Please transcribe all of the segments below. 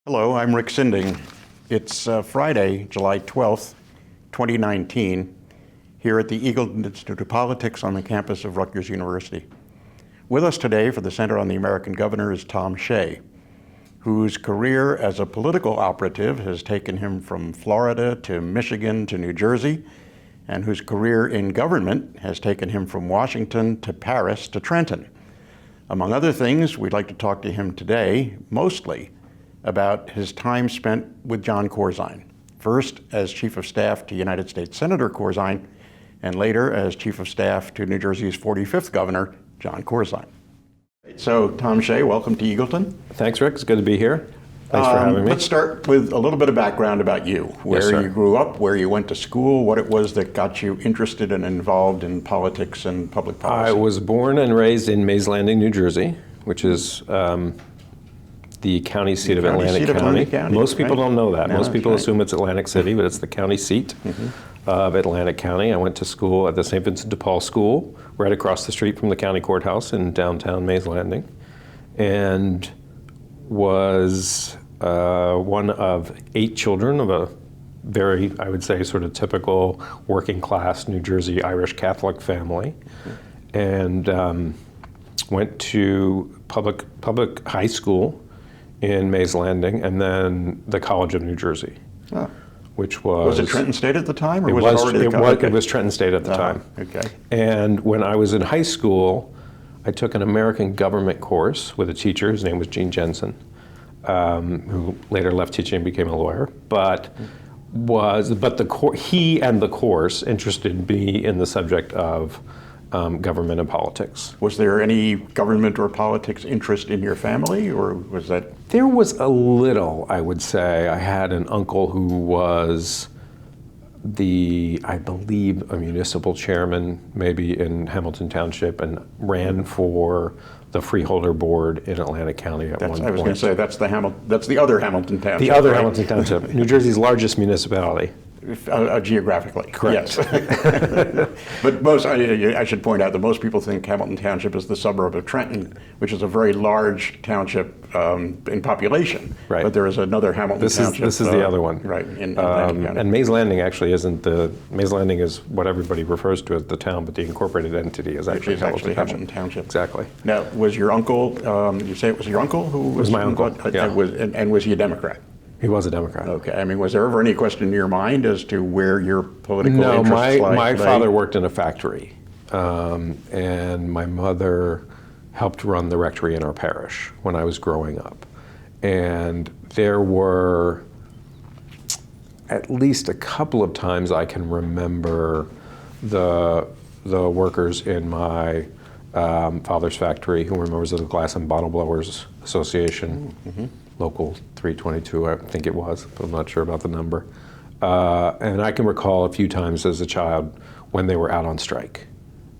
Hello, I'm Rick Sinding. It's Friday, July 12th, 2019, here at the Eagleton Institute of Politics on the campus of Rutgers University. With us today for the Center on the American Governor is Tom Shea, whose career as a political operative has taken him from Florida to Michigan to New Jersey, and whose career in government has taken him from Washington to Paris to Trenton. Among other things, we'd like to talk to him today, mostly about his time spent with John Corzine, first as Chief of Staff to United States Senator Corzine, and later as Chief of Staff to New Jersey's 45th Governor, John Corzine. So, Tom Shea, welcome to Eagleton. Thanks, Rick. It's good to be here. Thanks for having me. Let's start with a little bit of background about you, where you grew up, where you went to school, what it was that got you interested and involved in politics and public policy. I was born and raised in Mays Landing, New Jersey, which is the county seat of Atlantic County. Most people don't know that. Most people assume it's Atlantic City, but it's the county seat of Atlantic County. I went to school at the St. Vincent de Paul School, right across the street from the county courthouse in downtown Mays Landing, and was one of 8 children of a very, I would say, sort of typical working class New Jersey Irish Catholic family, and went to public high school in Mays Landing, and then the College of New Jersey, which was... Was it Trenton State at the time, or it was it already the college? It was Trenton State at the time. Okay. And when I was in high school, I took an American government course with a teacher. His name was Gene Jensen, who later left teaching and became a lawyer. He and the course interested me in the subject of government and politics. Was there any government or politics interest in your family, or was that? There was a little, I would say. I had an uncle who was I believe, a municipal chairman, maybe in Hamilton Township, and ran for the Freeholder Board in Atlantic County at one point. I was going to say, that's the other Hamilton Township. The other right? Hamilton Township, New Jersey's largest municipality. Geographically, correct. Yes. But I should point out that most people think Hamilton Township is the suburb of Trenton, which is a very large township in population. Right. But there is another Hamilton Township. This is the other one. Right, in Atlantic County. And Mays Landing actually isn't Mays Landing is what everybody refers to as the town, but the incorporated entity is actually Hamilton Township. Exactly. Now, was your uncle, you say it was your uncle who was? It was my uncle, yeah. And was he a Democrat? He was a Democrat. Okay. I mean, was there ever any question in your mind as to where your political interests lie? No, my father worked in a factory, and my mother helped run the rectory in our parish when I was growing up. And there were at least a couple of times I can remember the workers in my father's factory who were members of the Glass and Bottle Blowers Association. Local 322, I think it was, but I'm not sure about the number. And I can recall a few times as a child when they were out on strike,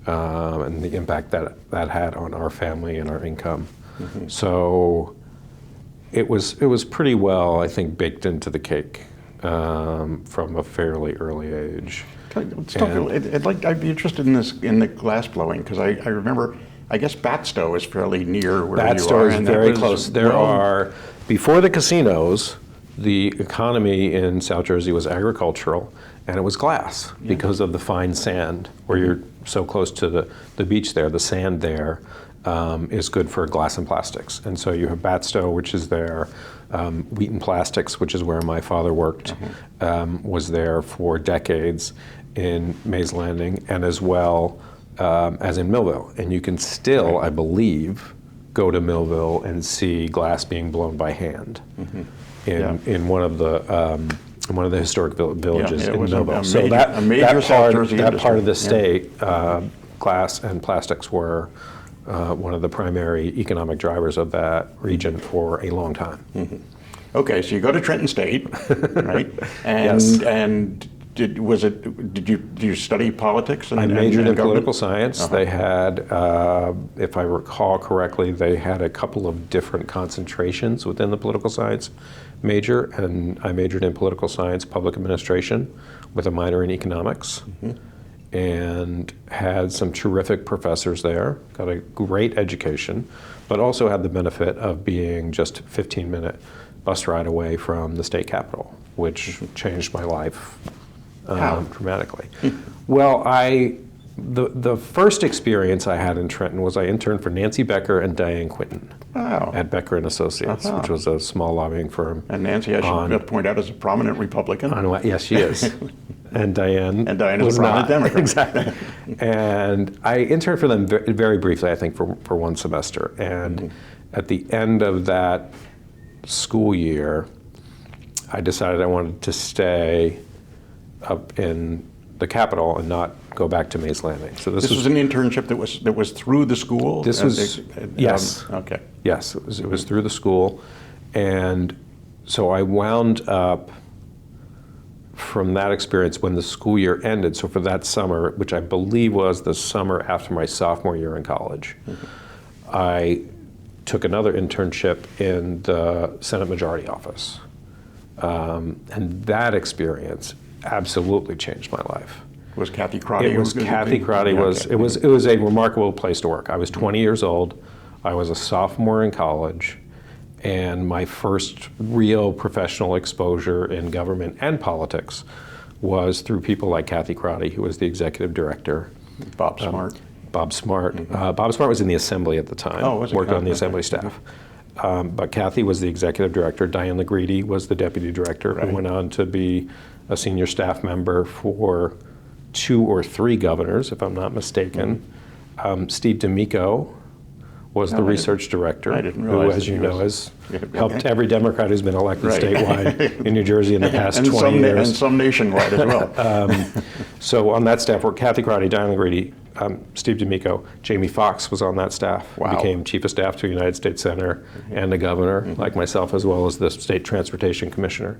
and the impact that had on our family and our income. So it was pretty well, I think, baked into the cake from a fairly early age. I'd be interested in the glass blowing, because I remember, I guess Batstow is fairly near where you are. Batstow is very close. Before the casinos, the economy in South Jersey was agricultural, and it was glass because of the fine sand, where you're so close to the beach there. The sand there is good for glass and plastics. And so you have Batstow, which is there. Wheaton Plastics, which is where my father worked, was there for decades in Mays Landing, and as well as in Millville. And you can still, I believe, go to Millville and see glass being blown by hand in one of the historic villages in Millville. So that part of the state, glass and plastics were one of the primary economic drivers of that region for a long time. Okay, so you go to Trenton State, right? And yes. And did you study politics? I majored in political science. They had, if I recall correctly, they had a couple of different concentrations within the political science major, and I majored in political science, public administration, with a minor in economics. And had some terrific professors there, got a great education, but also had the benefit of being just 15-minute bus ride away from the state capitol, which changed my life How? dramatically. Well, the first experience I had in Trenton was I interned for Nancy Becker and Diane Quinton Wow. at Becker and Associates, which was a small lobbying firm. And Nancy, I should point out, is a prominent Republican. Yes, she is. And Diane is was a prominent not. Democrat. Exactly. And I interned for them very briefly, I think, for one semester. And at the end of that school year, I decided I wanted to stay up in the Capitol and not go back to Mays Landing. So This was an internship that was through the school? This was, yes. Okay. Yes, it was through the school. And so I wound up from that experience when the school year ended, so for that summer, which I believe was the summer after my sophomore year in college, I took another internship in the Senate Majority Office. And that experience absolutely changed my life. Was Kathy Crotty? It was Kathy Crotty. It was a remarkable place to work. I was 20 years old. I was a sophomore in college, and my first real professional exposure in government and politics was through people like Kathy Crotty, who was the executive director. Bob Smart. Bob Smart. Bob Smart was in the Assembly at the time. Oh, was he? Worked on the Assembly staff. But Kathy was the executive director. Diane LaGreedy was the deputy director, who went on to be a senior staff member for 2 or 3 governors, if I'm not mistaken. Steve D'Amico was the research director, I didn't who, realize as that you he know, was- has helped every Democrat who's been elected statewide in New Jersey in the past And 20 years. And some nationwide as well. So on that staff were Kathy Crotty, Diane LaGreedy, Steve D'Amico. Jamie Foxx was on that staff. Wow. Became chief of staff to the United States Senator and the governor, like myself, as well as the state transportation commissioner.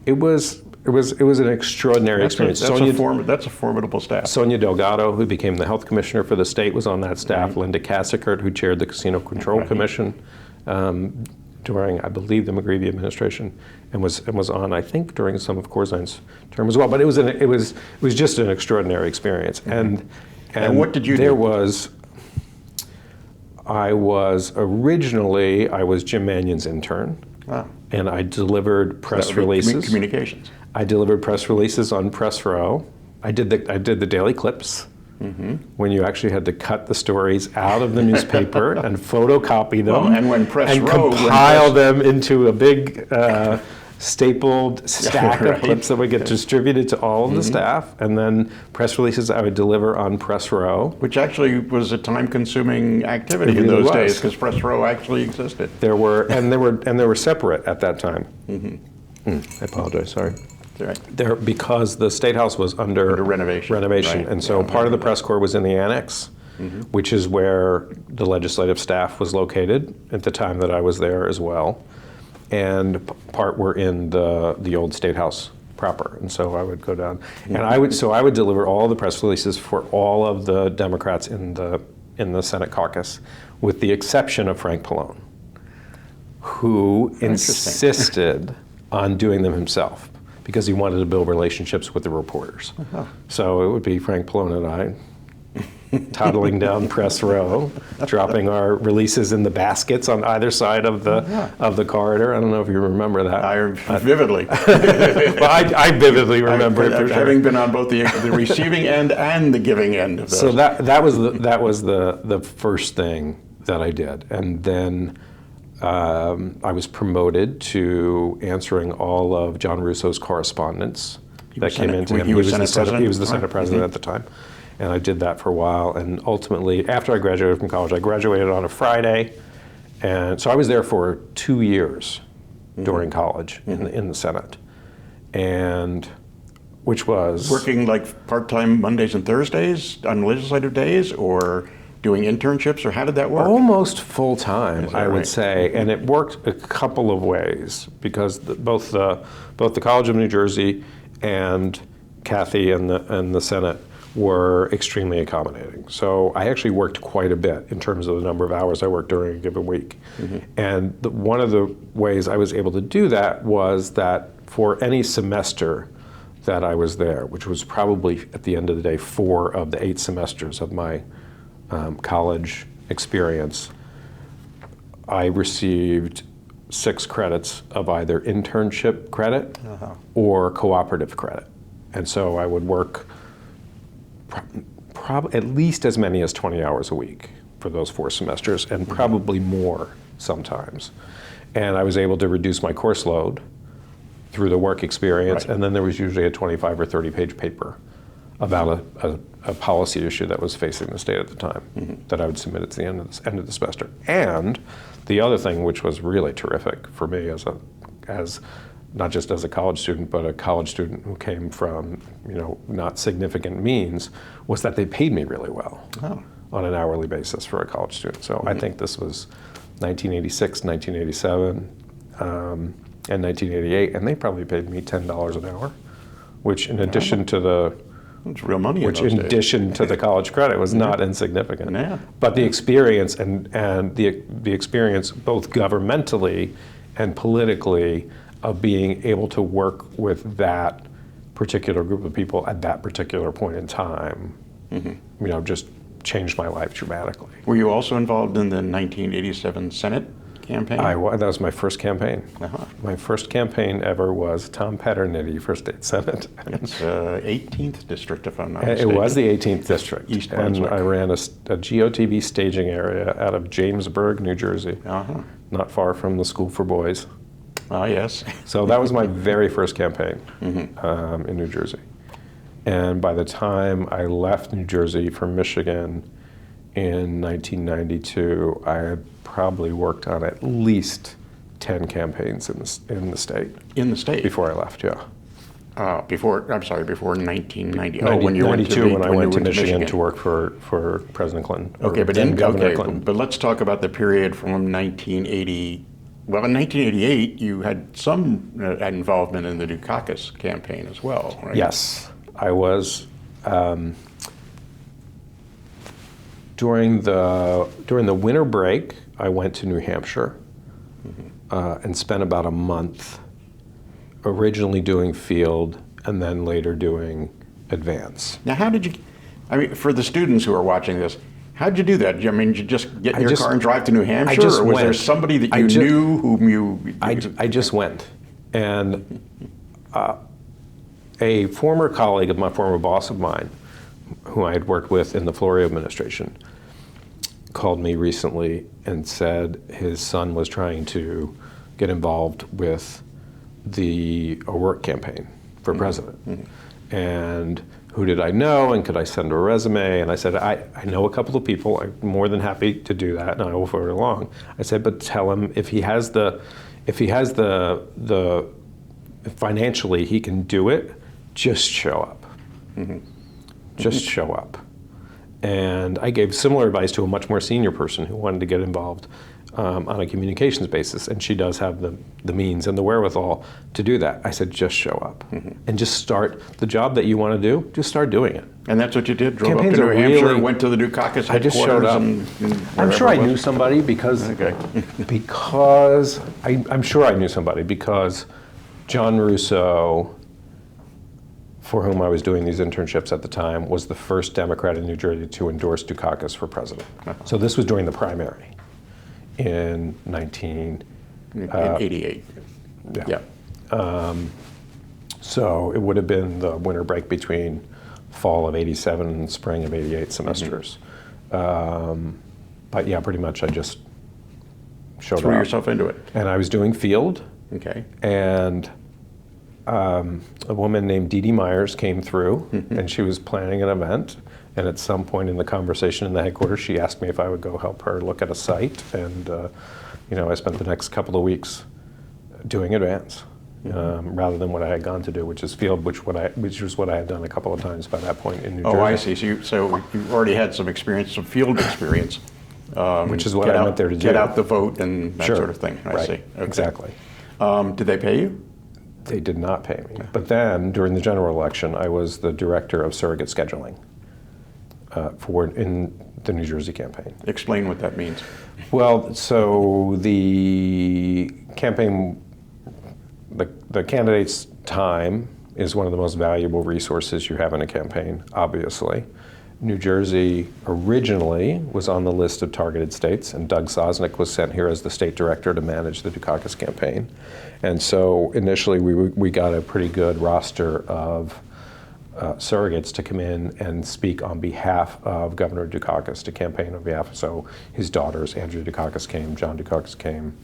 It was an extraordinary experience. That's a formidable staff. Sonia Delgado, who became the health commissioner for the state, was on that staff. Linda Cassicert, who chaired the Casino Control Commission during, I believe, the McGreevey administration, and was on, I think, during some of Corzine's term as well. But it was just an extraordinary experience. And what did you do? I was Jim Mannion's intern, and I delivered press releases. Communications. I delivered press releases on Press Row. I did the daily clips, when you actually had to cut the stories out of the newspaper and photocopy them, and when Press and Row compile them into a big stapled stack of clips that would get distributed to all of the staff, and then press releases I would deliver on Press Row. Which actually was a time-consuming activity in those days, because Press Row actually existed. They were separate at that time. I apologize. Sorry. Right. Because the State House was under renovation. Right. And so part of the press corps was in the annex, which is where the legislative staff was located at the time that I was there as well, and part were in the old State House proper. And so I would go down, and I would deliver all the press releases for all of the Democrats in the Senate caucus, with the exception of Frank Pallone, who insisted on doing them himself, because he wanted to build relationships with the reporters. So it would be Frank Pallone and I toddling down Press Row, dropping our releases in the baskets on either side of the corridor. I don't know if you remember that. I vividly. Well, I vividly remember it for sure. Having been on both the receiving end and the giving end of those. So that was the first thing that I did, and then I was promoted to answering all of John Russo's correspondence that came into him. He was the Senate president at the time. And I did that for a while. And ultimately, after I graduated from college, I graduated on a Friday. And so I was there for 2 years during college in the Senate. And which was... Working like part-time Mondays and Thursdays on legislative days, or doing internships, or how did that work? Almost full-time, I would right? say, and it worked a couple of ways, because both the College of New Jersey and Kathy and the Senate were extremely accommodating. So I actually worked quite a bit in terms of the number of hours I worked during a given week. And one of the ways I was able to do that was that for any semester that I was there, which was probably at the end of the day 4 of the 8 semesters of my college experience, I received 6 credits of either internship credit or cooperative credit. And so I would work at least as many as 20 hours a week for those 4 semesters, and probably more sometimes. And I was able to reduce my course load through the work experience, and then there was usually a 25 or 30-page paper about a policy issue that was facing the state at the time that I would submit at the end of the semester. And the other thing, which was really terrific for me as not just as a college student, but a college student who came from not significant means, was that they paid me really well on an hourly basis for a college student. So I think this was 1986, 1987, and 1988, and they probably paid me $10 an hour, which in addition to the it's real money. Which, in addition to the college credit, was not insignificant. Yeah. But the experience and the experience, both governmentally and politically, of being able to work with that particular group of people at that particular point in time, just changed my life dramatically. Were you also involved in the 1987 Senate campaign? That was my first campaign. My first campaign ever was Tom Paternity for State Senate. It's 18th district, if I'm not mistaken. It was the 18th district. East Brunswick. And I ran a GOTV staging area out of Jamesburg, New Jersey, not far from the School for Boys. Yes. So that was my very first campaign in New Jersey. And by the time I left New Jersey for Michigan in 1992, I had probably worked on at least 10 campaigns in the state. In the state? Before I left, yeah. Before 1990. When you went to when I went to Michigan to work for President Clinton. Okay, but Governor Clinton. But let's talk about the period from 1980. Well, in 1988, you had some involvement in the Dukakis campaign as well, right? Yes, I was. During the winter break, I went to New Hampshire and spent about a month originally doing field and then later doing advance. Now, how did you, for the students who are watching this, how'd you do that? Did you just get in your car and drive to New Hampshire? Or was there somebody that you knew whom you... I just went. And a former colleague of my former boss of mine, who I had worked with in the Florio administration, called me recently and said his son was trying to get involved with a work campaign for president. And who did I know, and could I send a resume? And I said, I know a couple of people. I'm more than happy to do that, and I will forward it along. I said, but tell him if he has the financially he can do it, just show up. Just show up. And I gave similar advice to a much more senior person who wanted to get involved on a communications basis, and she does have the means and the wherewithal to do that. I said, just show up and just start the job that you want to do. Just start doing it. And that's what you did. Drove up to New Hampshire, went to the Dukakis headquarters. I just showed up. I'm sure I knew somebody because I'm sure I knew somebody because John Russo, for whom I was doing these internships at the time, was the first Democrat in New Jersey to endorse Dukakis for president. So this was during the primary in 1988. Yeah. So it would have been the winter break between fall of 87 and spring of 88 semesters. But yeah, pretty much I just showed up. Threw yourself into it. And I was doing field. Okay. And a woman named Dee Dee Myers came through, and she was planning an event. And at some point in the conversation in the headquarters, she asked me if I would go help her look at a site. And I spent the next couple of weeks doing advance, rather than what I had gone to do, which is field, which was what I had done a couple of times by that point in New Jersey. Oh, I see. So you already had some experience, some field experience. Which is what I went there to do. Get out the vote and that sort of thing. I see. Okay. Exactly. Did they pay you? They did not pay me. But then, during the general election, I was the director of surrogate scheduling in the New Jersey campaign. Explain what that means. Well, so the campaign, the candidate's time is one of the most valuable resources you have in a campaign, obviously. New Jersey originally was on the list of targeted states, and Doug Sosnick was sent here as the state director to manage the Dukakis campaign. And so initially we got a pretty good roster of surrogates to come in and speak on behalf of Governor Dukakis, to campaign on behalf of, so his daughters, Andrew Dukakis came, John Dukakis came,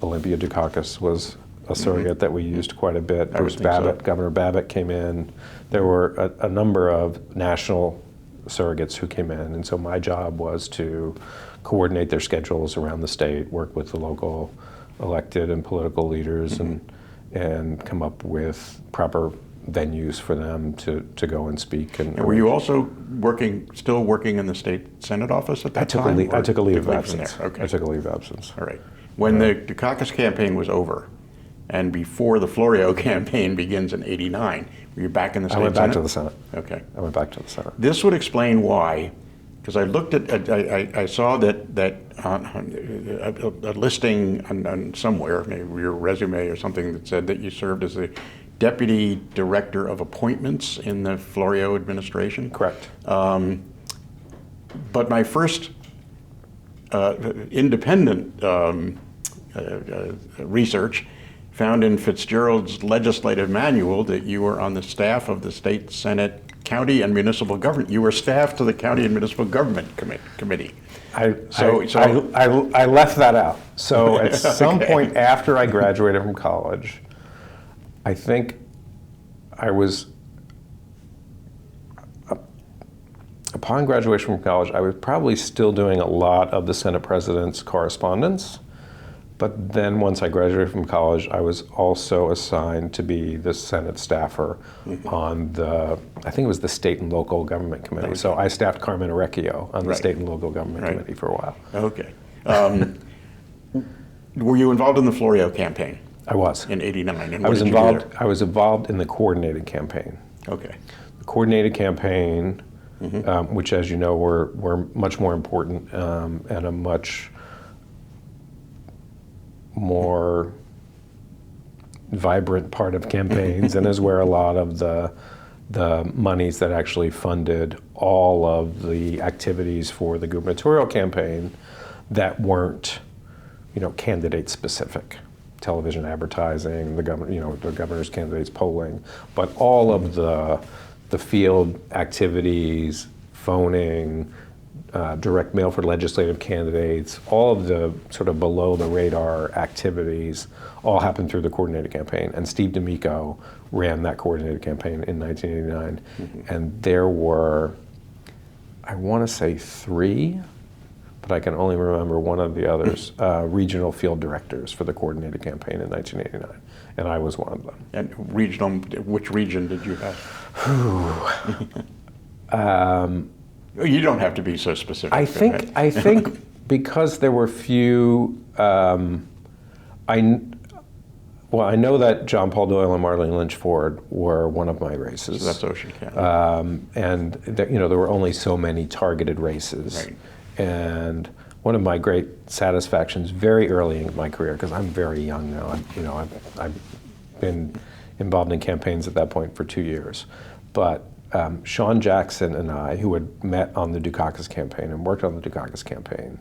Olympia Dukakis was a surrogate that we used quite a bit. Bruce Babbitt, so. Governor Babbitt came in. There were a number of national surrogates who came in, and so my job was to coordinate their schedules around the state, work with the local elected and political leaders, and come up with proper venues for them to go and speak. And were you also still working in the state Senate office at that time? I took a leave of absence. Okay. I took a leave of absence. All right. When the Dukakis campaign was over, and before the Florio campaign begins in '89, were you back in the state Senate? I went back to the Senate. Okay. I went back to the Senate. This would explain why, because I looked at, I saw that a listing on somewhere, maybe your resume or something, that said that you served as the Deputy Director of Appointments in the Florio administration. Correct. But my first independent research found in Fitzgerald's legislative manual that you were on the staff of the State Senate County and Municipal Government. You were staff to the County and Municipal Government Committee. I left that out. So at some point after I graduated from college, I think I was, upon graduation from college, I was probably still doing a lot of the Senate President's correspondence. But then once I graduated from college, I was also assigned to be the Senate staffer on the, I think it was the State and Local Government Committee. Okay. So I staffed Carmen Orecchio on the State and Local Government Committee for a while. Okay. Were you involved in the Florio campaign? I was. In '89. And I was involved in the coordinated campaign. Okay. The coordinated campaign, which, as you know, were much more important and a much more vibrant part of campaigns, and is where a lot of the monies that actually funded all of the activities for the gubernatorial campaign that weren't, candidate specific. Television advertising, the governor's candidates polling, but all of the field activities, phoning, direct mail for legislative candidates, all of the sort of below the radar activities all happened through the coordinated campaign. And Steve D'Amico ran that coordinated campaign in 1989. And there were, I want to say 3, but I can only remember one of the others, regional field directors for the coordinated campaign in 1989. And I was one of them. And regional, which region did you have? You don't have to be so specific. I think because there were few, I know that John Paul Doyle and Marlene Lynch Ford were one of my races. So that's Ocean County. And there were only so many targeted races. Right. And one of my great satisfactions very early in my career, because I'm very young now, I've been involved in campaigns at that point for 2 years, but Sean Jackson and I, who had met on the Dukakis campaign and worked on the Dukakis campaign,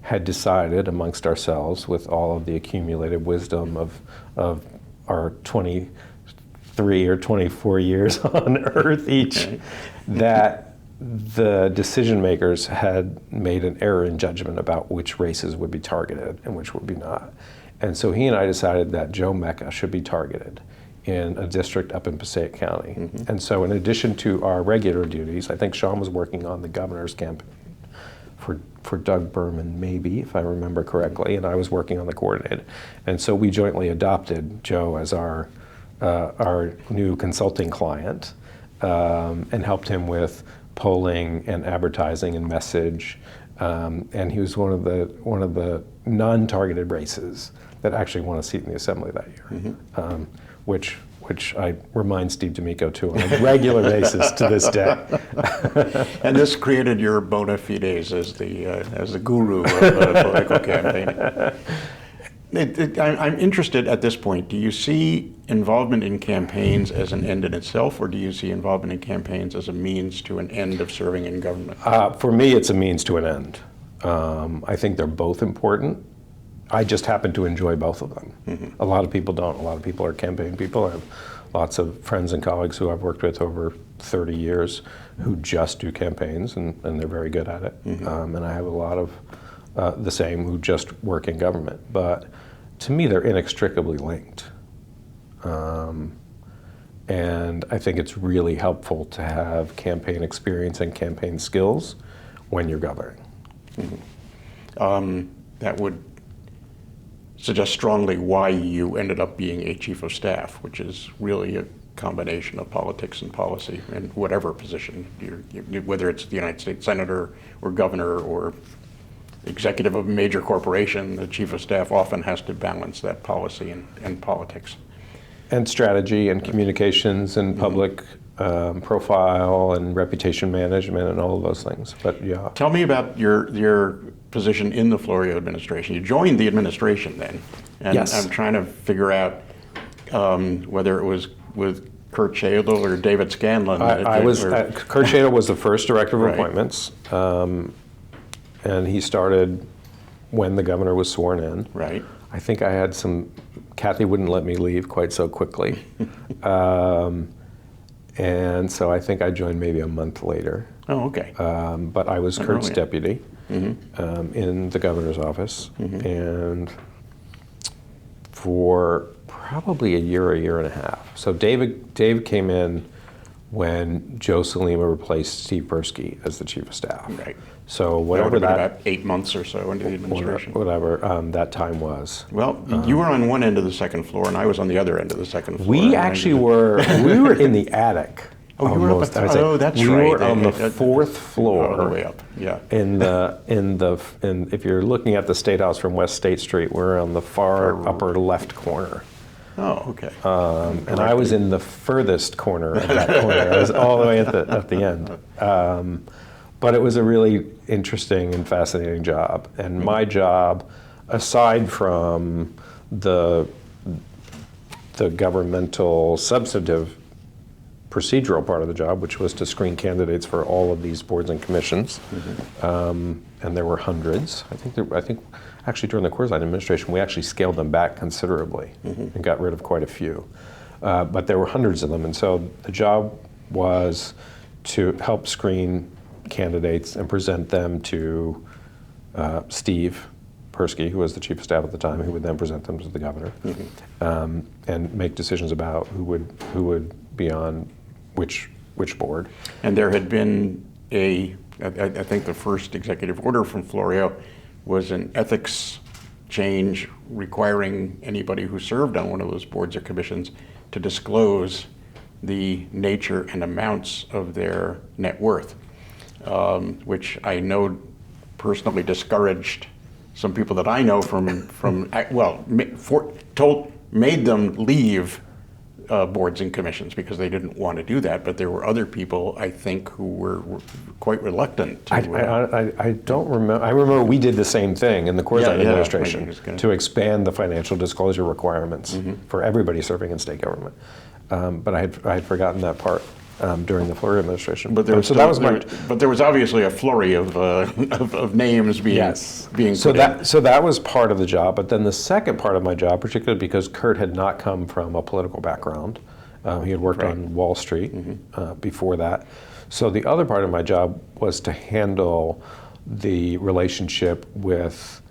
had decided amongst ourselves, with all of the accumulated wisdom of our 23 or 24 years on Earth each, that the decision makers had made an error in judgment about which races would be targeted and which would be not. And so he and I decided that Joe Mecca should be targeted in a district up in Passaic County. And so in addition to our regular duties, I think Sean was working on the governor's campaign for Doug Berman, maybe, if I remember correctly, and I was working on the coordinated. And so we jointly adopted Joe as our new consulting client and helped him with polling and advertising and message. And he was one of the non-targeted races that actually won a seat in the assembly that year. Which I remind Steve D'Amico to on a regular basis to this day. And this created your bona fides as the guru of political campaigning. I'm interested at this point. Do you see involvement in campaigns as an end in itself, or do you see involvement in campaigns as a means to an end of serving in government? For me, it's a means to an end. I think they're both important. I just happen to enjoy both of them. Mm-hmm. A lot of people don't. A lot of people are campaign people. I have lots of friends and colleagues who I've worked with over 30 years who just do campaigns, and they're very good at it. Mm-hmm. And I have a lot of the same who just work in government. But to me, they're inextricably linked. And I think it's really helpful to have campaign experience and campaign skills when you're governing. Mm-hmm. That would suggest strongly why you ended up being a chief of staff, which is really a combination of politics and policy in whatever position, whether it's the United States Senator or governor or executive of a major corporation. The chief of staff often has to balance that policy and politics. And strategy and communications and public profile and reputation management and all of those things. But yeah. Tell me about your position in the Florio administration. You joined the administration then. And yes. I'm trying to figure out whether it was with Kurt Shadle or David Scanlon. Kurt Shadle was the first director of Right. appointments. And he started when the governor was sworn in. Right. I think I had Kathy wouldn't let me leave quite so quickly. And so I think I joined maybe a month later. Oh, okay. But I was Kurt's deputy in the governor's office. Mm-hmm. And for probably a year and a half. So Dave came in when Joe Salima replaced Steve Persky as the chief of staff. Right. So whatever that would have been about 8 months or so into the administration. Whatever that time was. Well, you were on one end of the second floor, and I was on the other end of the second floor. We actually were in the attic. Oh, you were up at that's we right. We were on the fourth floor. All the way up, yeah. If you're looking at the State House from West State Street, we're on the far upper left corner. Oh, okay. And I was in the furthest corner of that corner. I was all the way at the end. But it was a really interesting and fascinating job. And my job, aside from the governmental substantive procedural part of the job, which was to screen candidates for all of these boards and commissions, and there were hundreds. I think actually during the Corzine administration, we actually scaled them back considerably and got rid of quite a few. But there were hundreds of them, and so the job was to help screen candidates and present them to Steve Persky, who was the chief of staff at the time, who would then present them to the governor, and make decisions about who would be on which board. And there had been I think the first executive order from Florio was an ethics change requiring anybody who served on one of those boards or commissions to disclose the nature and amounts of their net worth, which I know personally discouraged some people that I know made them leave boards and commissions because they didn't want to do that. But there were other people, I think, who were quite reluctant to. I don't remember. I remember we did the same thing in the Corzine administration to expand the financial disclosure requirements for everybody serving in state government. But I had forgotten that part during the Florio administration. But there was obviously a flurry of names being put in. So that was part of the job. But then the second part of my job, particularly because Kurt had not come from a political background, he had worked on Wall Street before that. So the other part of my job was to handle the relationship with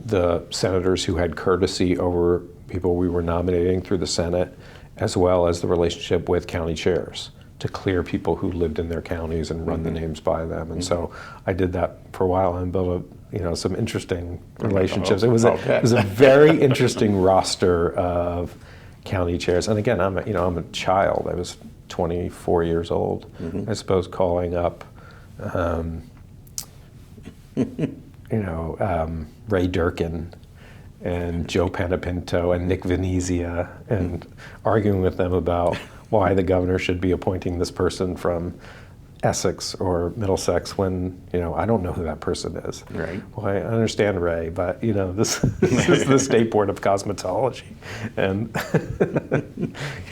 the senators who had courtesy over people we were nominating through the Senate, as well as the relationship with county chairs, to clear people who lived in their counties and run the names by them. And so I did that for a while and built some interesting relationships. It was a very interesting roster of county chairs. And again, I'm a child. I was 24 years old. I suppose calling up Ray Durkin and Joe Panapinto and Nick Venezia and arguing with them about why the governor should be appointing this person from Essex or Middlesex when, I don't know who that person is. Right. Well, I understand Ray, but, this is the State Board of Cosmetology. And,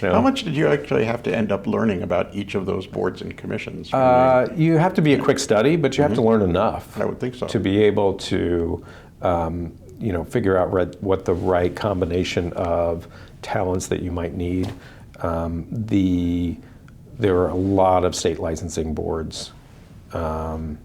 How much did you actually have to end up learning about each of those boards and commissions? You have to be a quick study, but you have to learn enough. I would think so. To be able to, figure out what the right combination of talents that you might need. There are a lot of state licensing boards that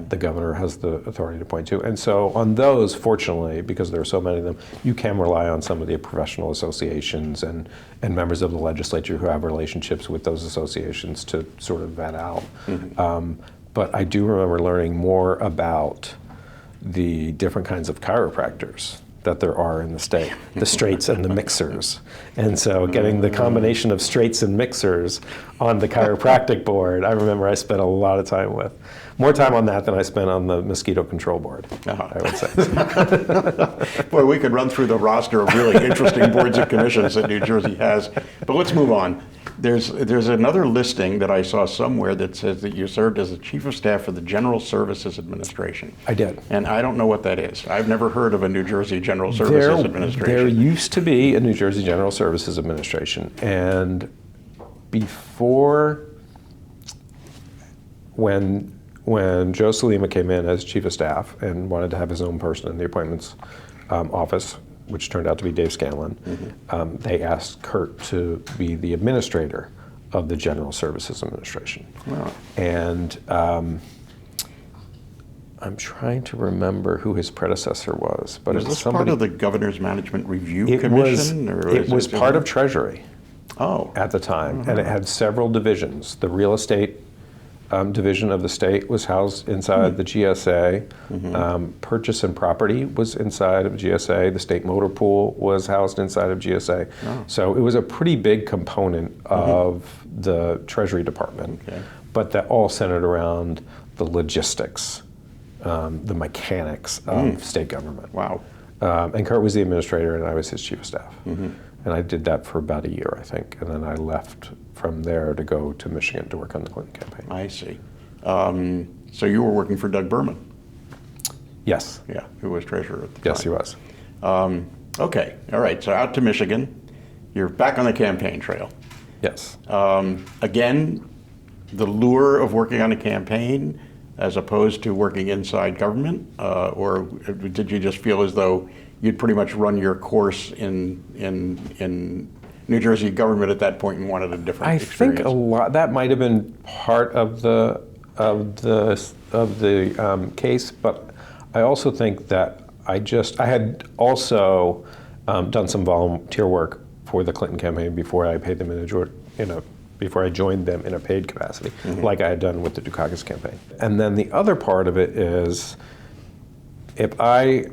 the governor has the authority to point to. And so on those, fortunately, because there are so many of them, you can rely on some of the professional associations and members of the legislature who have relationships with those associations to sort of vet out. But I do remember learning more about the different kinds of chiropractors that there are in the state, the straights and the mixers. And so getting the combination of straights and mixers on the chiropractic board, I remember I spent a lot of time with. More time on that than I spent on the mosquito control board, I would say. Boy, we could run through the roster of really interesting boards and commissions that New Jersey has. But let's move on. There's another listing that I saw somewhere that says that you served as the Chief of Staff for the General Services Administration. I did. And I don't know what that is. I've never heard of a New Jersey General Services Administration. There used to be a New Jersey General Services Administration. And before, when Joe Salima came in as Chief of Staff and wanted to have his own person in the appointments office, which turned out to be Dave Scanlon, they asked Kurt to be the administrator of the General Services Administration. Wow. And I'm trying to remember who his predecessor was, but Was it was this somebody. part of the Governor's Management Review It Commission? it was part of Treasury at the time, and it had several divisions. The real estate division of the state was housed inside the GSA. Purchase and property was inside of GSA. The state motor pool was housed inside of GSA. So it was a pretty big component of the Treasury Department, but that all centered around the logistics, the mechanics of state government. Wow. And Kurt was the administrator, and I was his Chief of Staff. And I did that for about a year, I think, and then I left from there to go to Michigan to work on the Clinton campaign. I see. So you were working for Doug Berman? Yes. Yeah, who was treasurer at the time. Yes, he was. Okay, all right, so out to Michigan. You're back on the campaign trail. Yes. Again, the lure of working on a campaign as opposed to working inside government, or did you just feel as though you'd pretty much run your course in New Jersey government at that point and wanted a different experience? I think a lot that might have been part of the case, but I also think that I had also done some volunteer work for the Clinton campaign before I paid them before I joined them in a paid capacity, like I had done with the Dukakis campaign. And then the other part of it is, if I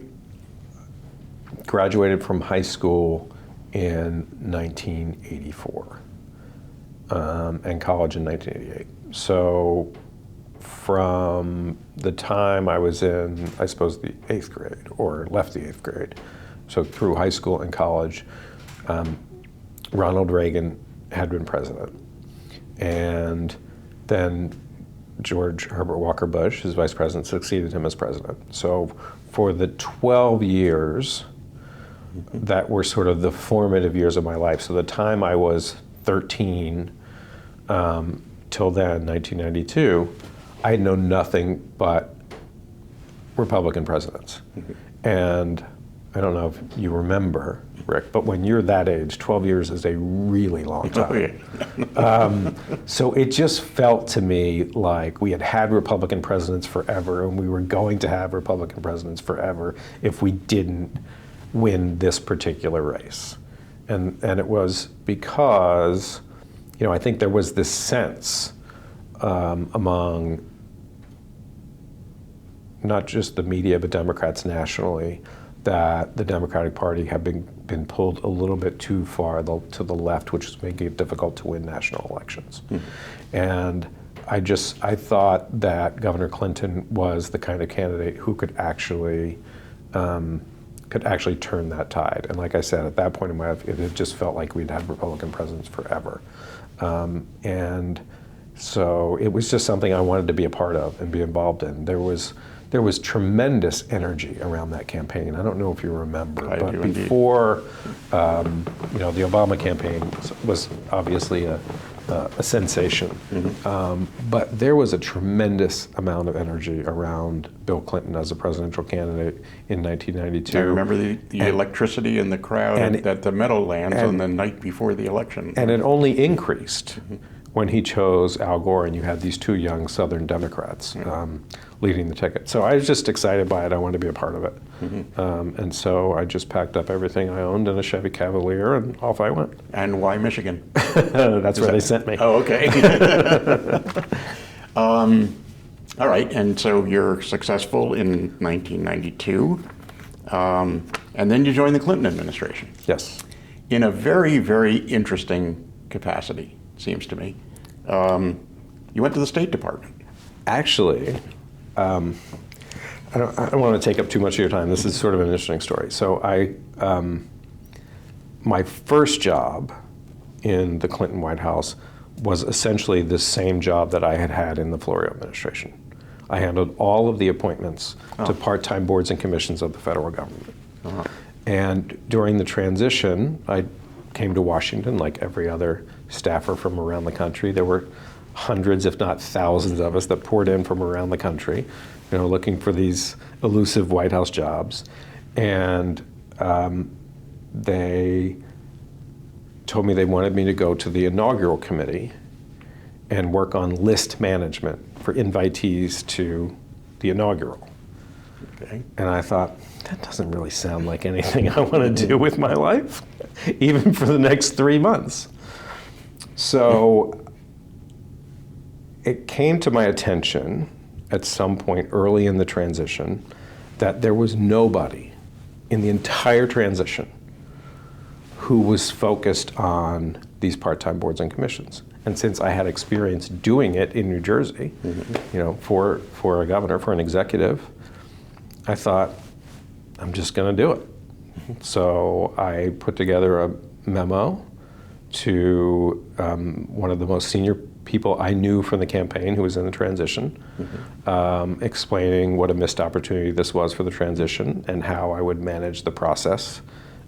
graduated from high school in 1984 and college in 1988. So from the time I was in, I suppose, the 8th grade or left the 8th grade, so through high school and college, Ronald Reagan had been president. And then George Herbert Walker Bush, his vice president, succeeded him as president. So for the 12 years that were sort of the formative years of my life, so the time I was 13 till then, 1992, I had known nothing but Republican presidents. And I don't know if you remember, Rick, but when you're that age, 12 years is a really long time. So it just felt to me like we had had Republican presidents forever, and we were going to have Republican presidents forever if we didn't win this particular race. And it was because, I think there was this sense among not just the media, but Democrats nationally, that the Democratic Party had been pulled a little bit too far to the left, which was making it difficult to win national elections. And I thought that Governor Clinton was the kind of candidate who could actually turn that tide. And like I said, at that point in my life, it had just felt like we'd had Republican presidents forever. And So it was just something I wanted to be a part of and be involved in. There was tremendous energy around that campaign. I don't know if you remember, I but do indeed. before, the Obama campaign was obviously a sensation. But there was a tremendous amount of energy around Bill Clinton as a presidential candidate in 1992. I remember the electricity in the crowd at the Meadowlands on the night before the election. And it only increased when he chose Al Gore, and you had these two young Southern Democrats leading the ticket. So I was just excited by it. I wanted to be a part of it. And so I just packed up everything I owned in a Chevy Cavalier, and off I went. And why Michigan? That's where they sent me. Oh, okay. All right, and so you're successful in 1992, and then you join the Clinton administration Yes. in a very, very interesting capacity, seems to me. You went to the State Department. Actually, I don't want to take up too much of your time. This is sort of an interesting story. So my first job in the Clinton White House was essentially the same job that I had had in the Florio administration. I handled all of the appointments to part-time boards and commissions of the federal government. And during the transition, I came to Washington like every other staffer from around the country. There were hundreds, if not thousands of us that poured in from around the country, looking for these elusive White House jobs. And they told me they wanted me to go to the inaugural committee and work on list management for invitees to the inaugural. Okay. And I thought, that doesn't really sound like anything I want to do with my life, even for the next 3 months. So it came to my attention at some point early in the transition that there was nobody in the entire transition who was focused on these part-time boards and commissions. And since I had experience doing it in New Jersey, for a governor, for an executive, I thought, I'm just going to do it. So I put together a memo to one of the most senior people I knew from the campaign who was in the transition, explaining what a missed opportunity this was for the transition and how I would manage the process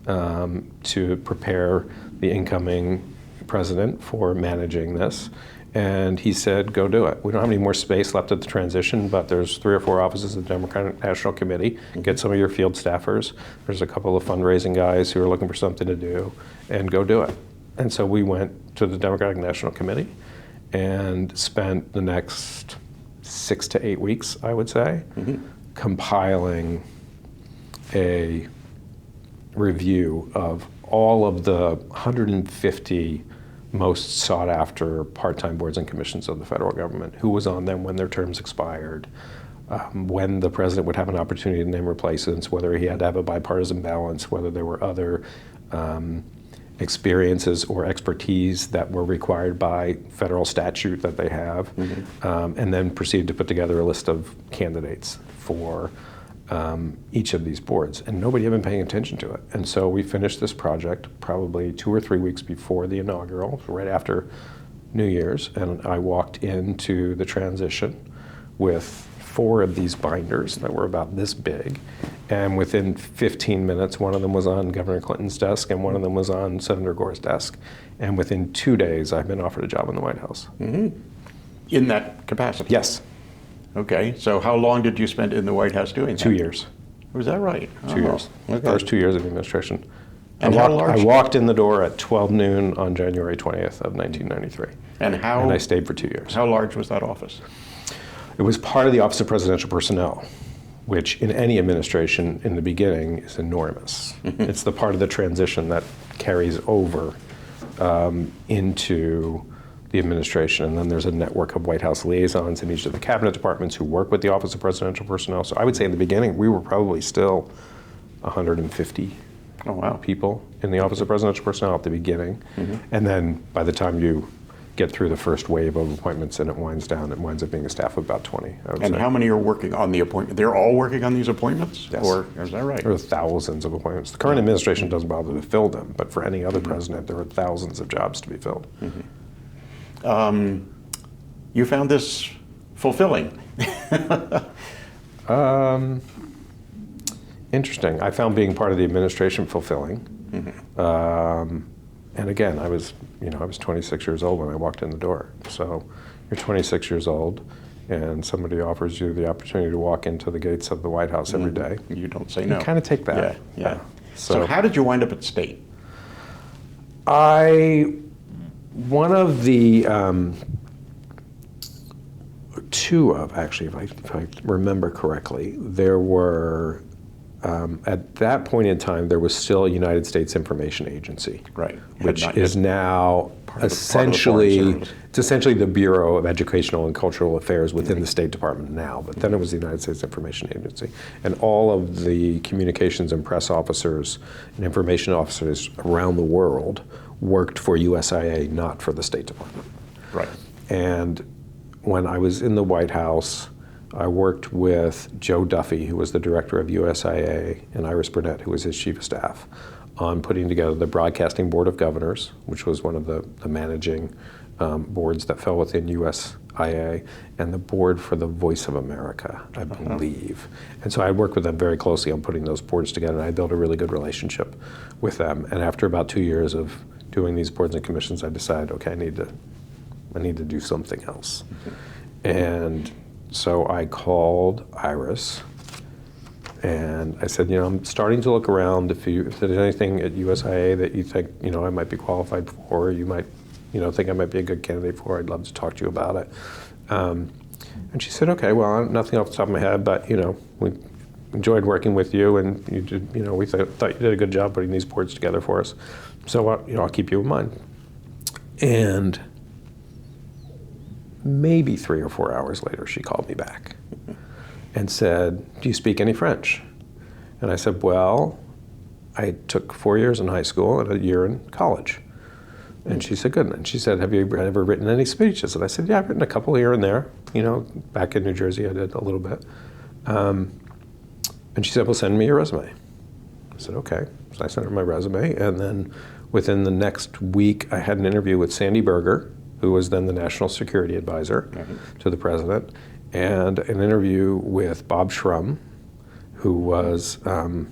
to prepare the incoming president for managing this. And he said, go do it. We don't have any more space left at the transition, but there's 3 or 4 offices of the Democratic National Committee. Get some of your field staffers. There's a couple of fundraising guys who are looking for something to do, and go do it. And so we went to the Democratic National Committee and spent the next 6 to 8 weeks, I would say, compiling a review of all of the 150 most sought after part-time boards and commissions of the federal government, who was on them when their terms expired, when the president would have an opportunity to name replacements, whether he had to have a bipartisan balance, whether there were other experiences or expertise that were required by federal statute that they have, and then proceeded to put together a list of candidates for each of these boards. And nobody had been paying attention to it. And so we finished this project probably 2 or 3 weeks before the inaugural, right after New Year's, and I walked into the transition with 4 of these binders that were about this big, and within 15 minutes, one of them was on Governor Clinton's desk and one of them was on Senator Gore's desk. And within 2 days, I've been offered a job in the White House. In that capacity? Yes. Okay, so how long did you spend in the White House doing that? 2 years. Was that right? 2 years. Okay. First 2 years of the administration. And how large? I walked in the door at 12 noon on January 20th of 1993. And I stayed for 2 years. How large was that office? It was part of the Office of Presidential Personnel, which in any administration in the beginning is enormous. It's the part of the transition that carries over into the administration. And then there's a network of White House liaisons in each of the cabinet departments who work with the Office of Presidential Personnel. So I would say in the beginning, we were probably still 150 people in the Office of Presidential Personnel at the beginning. And then by the time you get through the first wave of appointments and it winds down, it winds up being a staff of about 20, I would say. And how many are working on the appointment? They're all working on these appointments? Yes. Or is that right? There are thousands of appointments. The current administration doesn't bother to fill them, but for any other president, there are thousands of jobs to be filled. You found this fulfilling. Interesting. I found being part of the administration fulfilling. And again, I was 26 years old when I walked in the door. So you're 26 years old, and somebody offers you the opportunity to walk into the gates of the White House every day. You don't say no. You kind of take that. Yeah. So how did you wind up at State? One of the two of, actually, if I remember correctly, there were, at that point in time, there was still a United States Information Agency. Right. Which is now essentially, it's essentially the Bureau of Educational and Cultural Affairs within the State Department now, but then it was the United States Information Agency. And all of the communications and press officers and information officers around the world worked for USIA, not for the State Department. Right. And when I was in the White House, I worked with Joe Duffy, who was the director of USIA, and Iris Burnett, who was his chief of staff, on putting together the Broadcasting Board of Governors, which was one of the managing boards that fell within USIA, and the board for the Voice of America, I believe. And so I worked with them very closely on putting those boards together, and I built a really good relationship with them. And after about 2 years of doing these boards and commissions, I decided, okay, I need to do something else. And so I called Iris, and I said, I'm starting to look around. If there's anything at USIA that you think, I might be qualified for, or you might, think I might be a good candidate for, I'd love to talk to you about it. And she said, okay, well, nothing off the top of my head, but, we enjoyed working with you, and you did, we thought you did a good job putting these boards together for us. So, I'll keep you in mind. And maybe 3 or 4 hours later, she called me back and said, do you speak any French? And I said, well, I took 4 years in high school and a year in college. And she said, good. And she said, have you ever written any speeches? And I said, yeah, I've written a couple here and there. Back in New Jersey, I did a little bit. And she said, well, send me your resume. I said, okay. So I sent her my resume, and then within the next week, I had an interview with Sandy Berger, who was then the National Security Advisor to the President, and an interview with Bob Shrum, who is Bob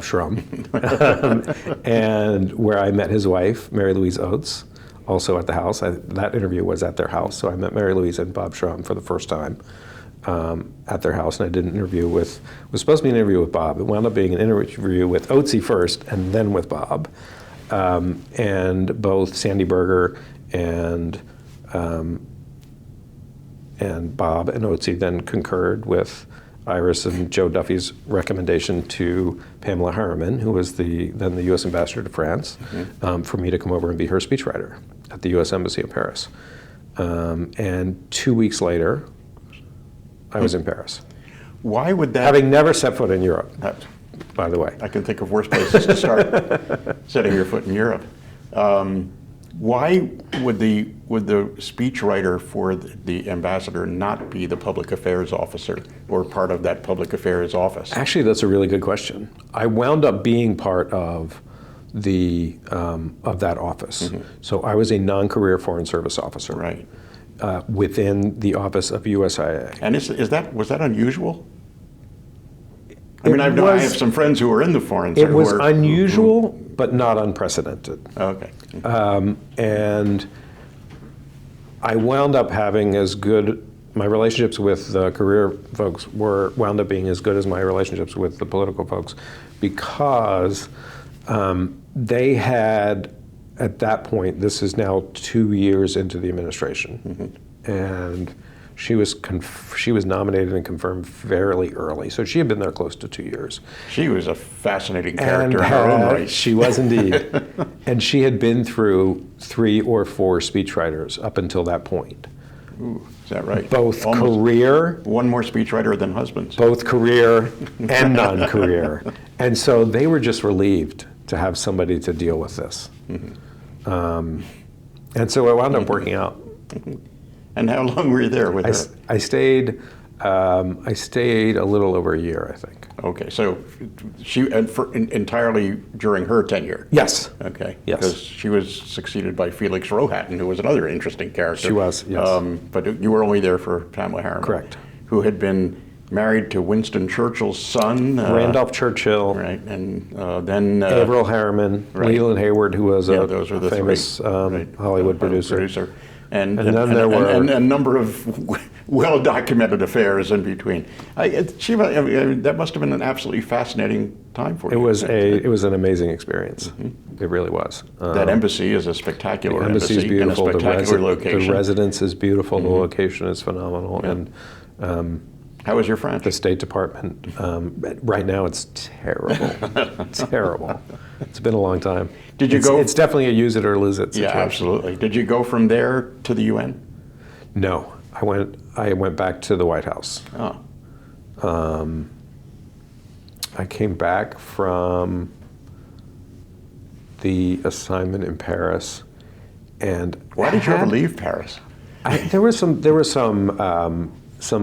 Shrum, and where I met his wife, Mary Louise Oates, also at the house. That interview was at their house, so I met Mary Louise and Bob Shrum for the first time at their house, and I did an interview was supposed to be an interview with Bob. It wound up being an interview with Oatesy first, and then with Bob. And both Sandy Berger and Bob and Oatesy then concurred with Iris and Joe Duffy's recommendation to Pamela Harriman, who was then the U.S. ambassador to France, for me to come over and be her speechwriter at the U.S. Embassy in Paris. And 2 weeks later, I was in Paris. Why would that? Having never set foot in Europe, by the way. I can think of worse places to start setting your foot in Europe. Why would the speechwriter for the ambassador not be the public affairs officer or part of that public affairs office? Actually, that's a really good question. I wound up being part of that office. So I was a non-career Foreign Service officer. Right. Within the office of USIA. And was that unusual? I mean, I have some friends who are in the Foreign Service. It was unusual, but not unprecedented. Okay. And I wound up having my relationships with the career folks wound up being as good as my relationships with the political folks, because they had, at that point, this is now 2 years into the administration, and she was nominated and confirmed fairly early, so she had been there close to 2 years. She was a fascinating character in her own right. She was indeed, and she had been through 3 or 4 speechwriters up until that point. Ooh, is that right? Both career. One more speechwriter than husbands. Both career and non-career, and so they were just relieved to have somebody to deal with this. And so it wound up working out. And how long were you there with her? I stayed I stayed a little over a year, I think. Okay, so entirely during her tenure? Yes. Okay. Yes. Because she was succeeded by Felix Rohatyn, who was another interesting character. She was, yes. But you were only there for Pamela Harriman. Correct. Who had been married to Winston Churchill's son. Randolph Churchill. Right, and then... Averill Harriman, right. Leland Hayward, who was those are a the famous right. Hollywood producer. And then there were... And a number of well-documented affairs in between. That must have been an absolutely fascinating time for you. It was an amazing experience. Mm-hmm. It really was. That embassy is a spectacular embassy is beautiful. And a spectacular location. The residence is beautiful. Mm-hmm. The location is phenomenal. Yeah. And how was your French? The State Department. Right now, it's terrible. Terrible. It's been a long time. Did you go? It's definitely a use it or lose it situation. Yeah, absolutely. Did you go from there to the UN? No, I went back to the White House. Oh. I came back from the assignment in Paris, and why did you ever leave Paris? There were some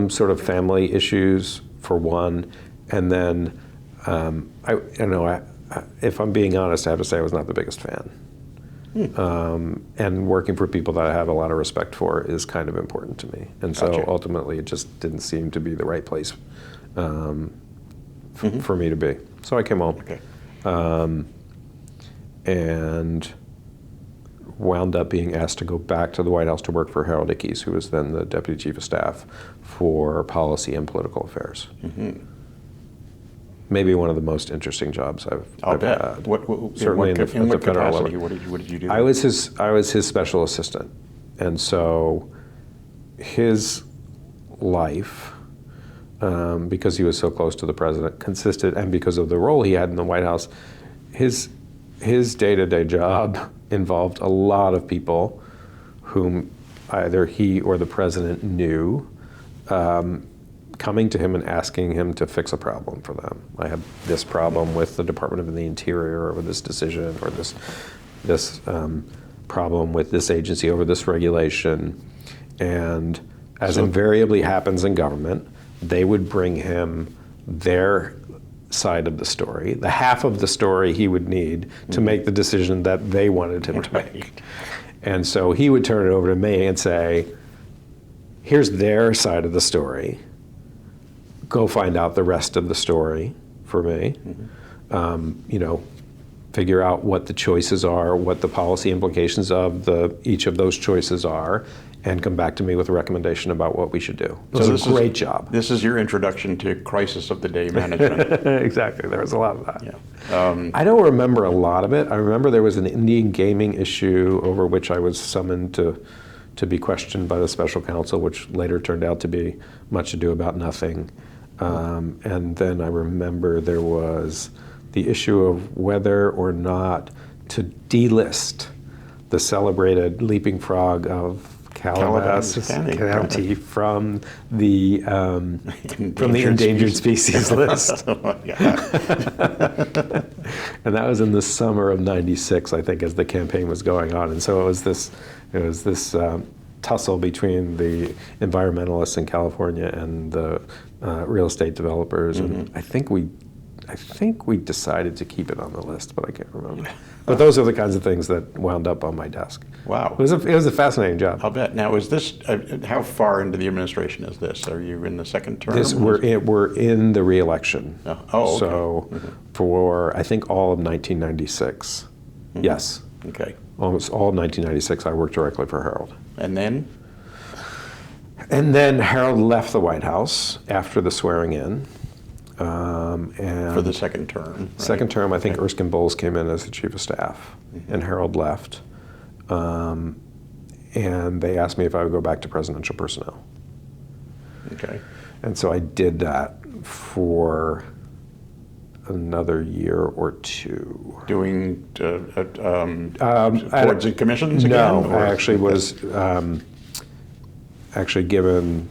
sort of family issues for one, and then if I'm being honest, I have to say I was not the biggest fan. And working for people that I have a lot of respect for is kind of important to me, and so ultimately it just didn't seem to be the right place for me to be. So I came home. Okay. And wound up being asked to go back to the White House to work for Harold Ickes, who was then the Deputy Chief of Staff for Policy and Political Affairs. Mm-hmm. Maybe one of the most interesting jobs I've bet. had. Certainly at the federal level. What did you do? I was his special assistant, and so his life, because he was so close to the president, consisted, and because of the role he had in the White House, his day-to-day job involved a lot of people whom either he or the president knew, coming to him and asking him to fix a problem for them. I have this problem with the Department of the Interior over this decision, or this problem with this agency over this regulation. And as invariably happens in government, they would bring him their side of the story, the half of the story he would need to make the decision that they wanted him to make. And so he would turn it over to me and say, here's their side of the story. Go find out the rest of the story for me. Mm-hmm. Figure out what the choices are, what the policy implications of each of those choices are, and come back to me with a recommendation about what we should do. It was a great job. This is your introduction to crisis of the day management. Exactly. There was a lot of that. Yeah. I don't remember a lot of it. I remember there was an Indian gaming issue over which I was summoned to be questioned by the special counsel, which later turned out to be much ado about nothing. And then I remember there was the issue of whether or not to delist the celebrated leaping frog of Calabasas County from the endangered species list. And that was in the summer of '96, I think, as the campaign was going on. And so it was this tussle between the environmentalists in California and the real estate developers. Mm-hmm. And I think we decided to keep it on the list, but I can't remember. But those are the kinds of things that wound up on my desk. Wow. It was a fascinating job. I'll bet. Now, is this, how far into the administration is this? Are you in the second term? We're in the re-election. Okay. So for, I think, all of 1996. Mm-hmm. Yes. Okay. Almost all of 1996, I worked directly for Harold. And then? And then Harold left the White House after the swearing in. And for the second term. Right? Second term, I think Erskine Bowles came in as the chief of staff, and Harold left. And they asked me if I would go back to presidential personnel. Okay. And so I did that for another year or two. Doing boards and commissions again? No, I actually was actually given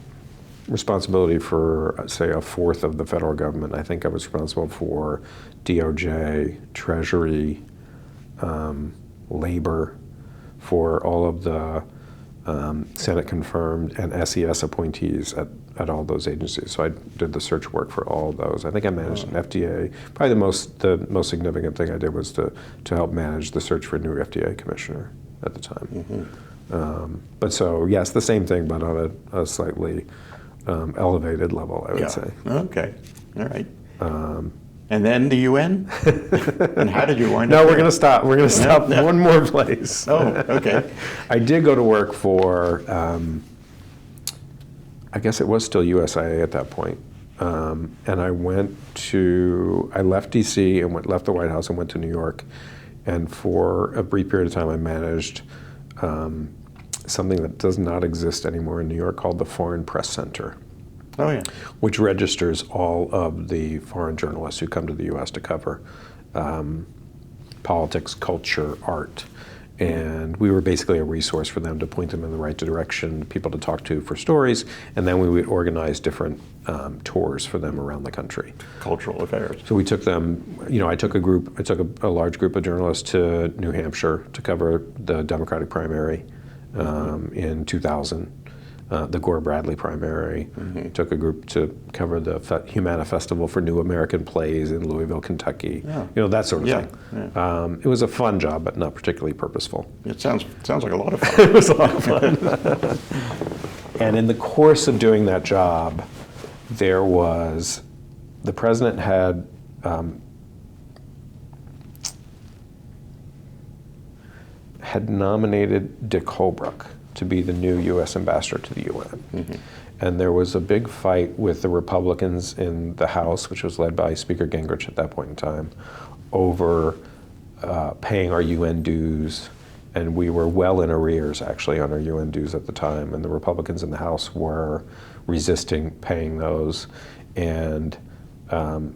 responsibility for, say, a fourth of the federal government. I think I was responsible for DOJ, Treasury, labor, for all of the Senate confirmed and SES appointees at at all those agencies. So I did the search work for all of those. I think I managed an FDA. Probably the most significant thing I did was to help manage the search for a new FDA commissioner at the time. But so yes, the same thing, but on a slightly elevated level, I would say. Okay. All right. And then the UN? And how did you wind up No, we're there? going to stop. We're going to stop one more place. Oh, okay. I did go to work for, I guess it was still USIA at that point. And I left DC and left the White House and went to New York. And for a brief period of time, I managed something that does not exist anymore in New York called the Foreign Press Center. Oh, yeah. Which registers all of the foreign journalists who come to the U.S. to cover politics, culture, art. And we were basically a resource for them to point them in the right direction, people to talk to for stories, and then we would organize different tours for them around the country. Cultural affairs. So we took them, I took a large group of journalists to New Hampshire to cover the Democratic primary in 2000. The Gore Bradley primary. Took a group to cover the Humana Festival for New American Plays in Louisville, Kentucky. That sort of thing. Yeah. It was a fun job, but not particularly purposeful. It sounds like a lot of fun. It was a lot of fun. And in the course of doing that job, the president had nominated Dick Holbrooke to be the new U.S. ambassador to the UN. And there was a big fight with the Republicans in the House, which was led by Speaker Gingrich at that point in time, over paying our UN dues. And we were well in arrears, actually, on our UN dues at the time. And the Republicans in the House were resisting paying those. And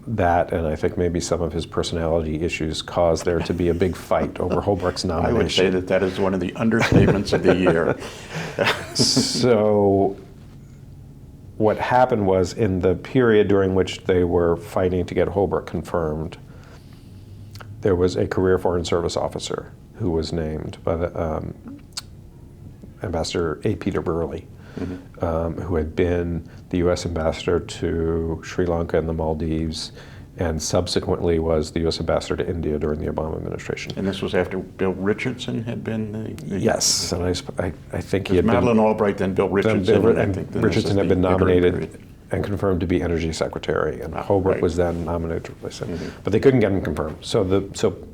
that, and I think maybe some of his personality issues, caused there to be a big fight over Holbrooke's nomination. I would say that is one of the understatements of the year. So what happened was, in the period during which they were fighting to get Holbrooke confirmed, there was a career Foreign Service officer who was named by the Ambassador A. Peter Burley, who had been the U.S. ambassador to Sri Lanka and the Maldives, and subsequently was the U.S. ambassador to India during the Obama administration. And this was after Bill Richardson had been the Yes, and I think he had Madeleine been... Albright, then Bill Richardson. Richardson had been nominated and confirmed to be Energy Secretary, and Holbrooke was then nominated to replace him. But they couldn't get him confirmed. So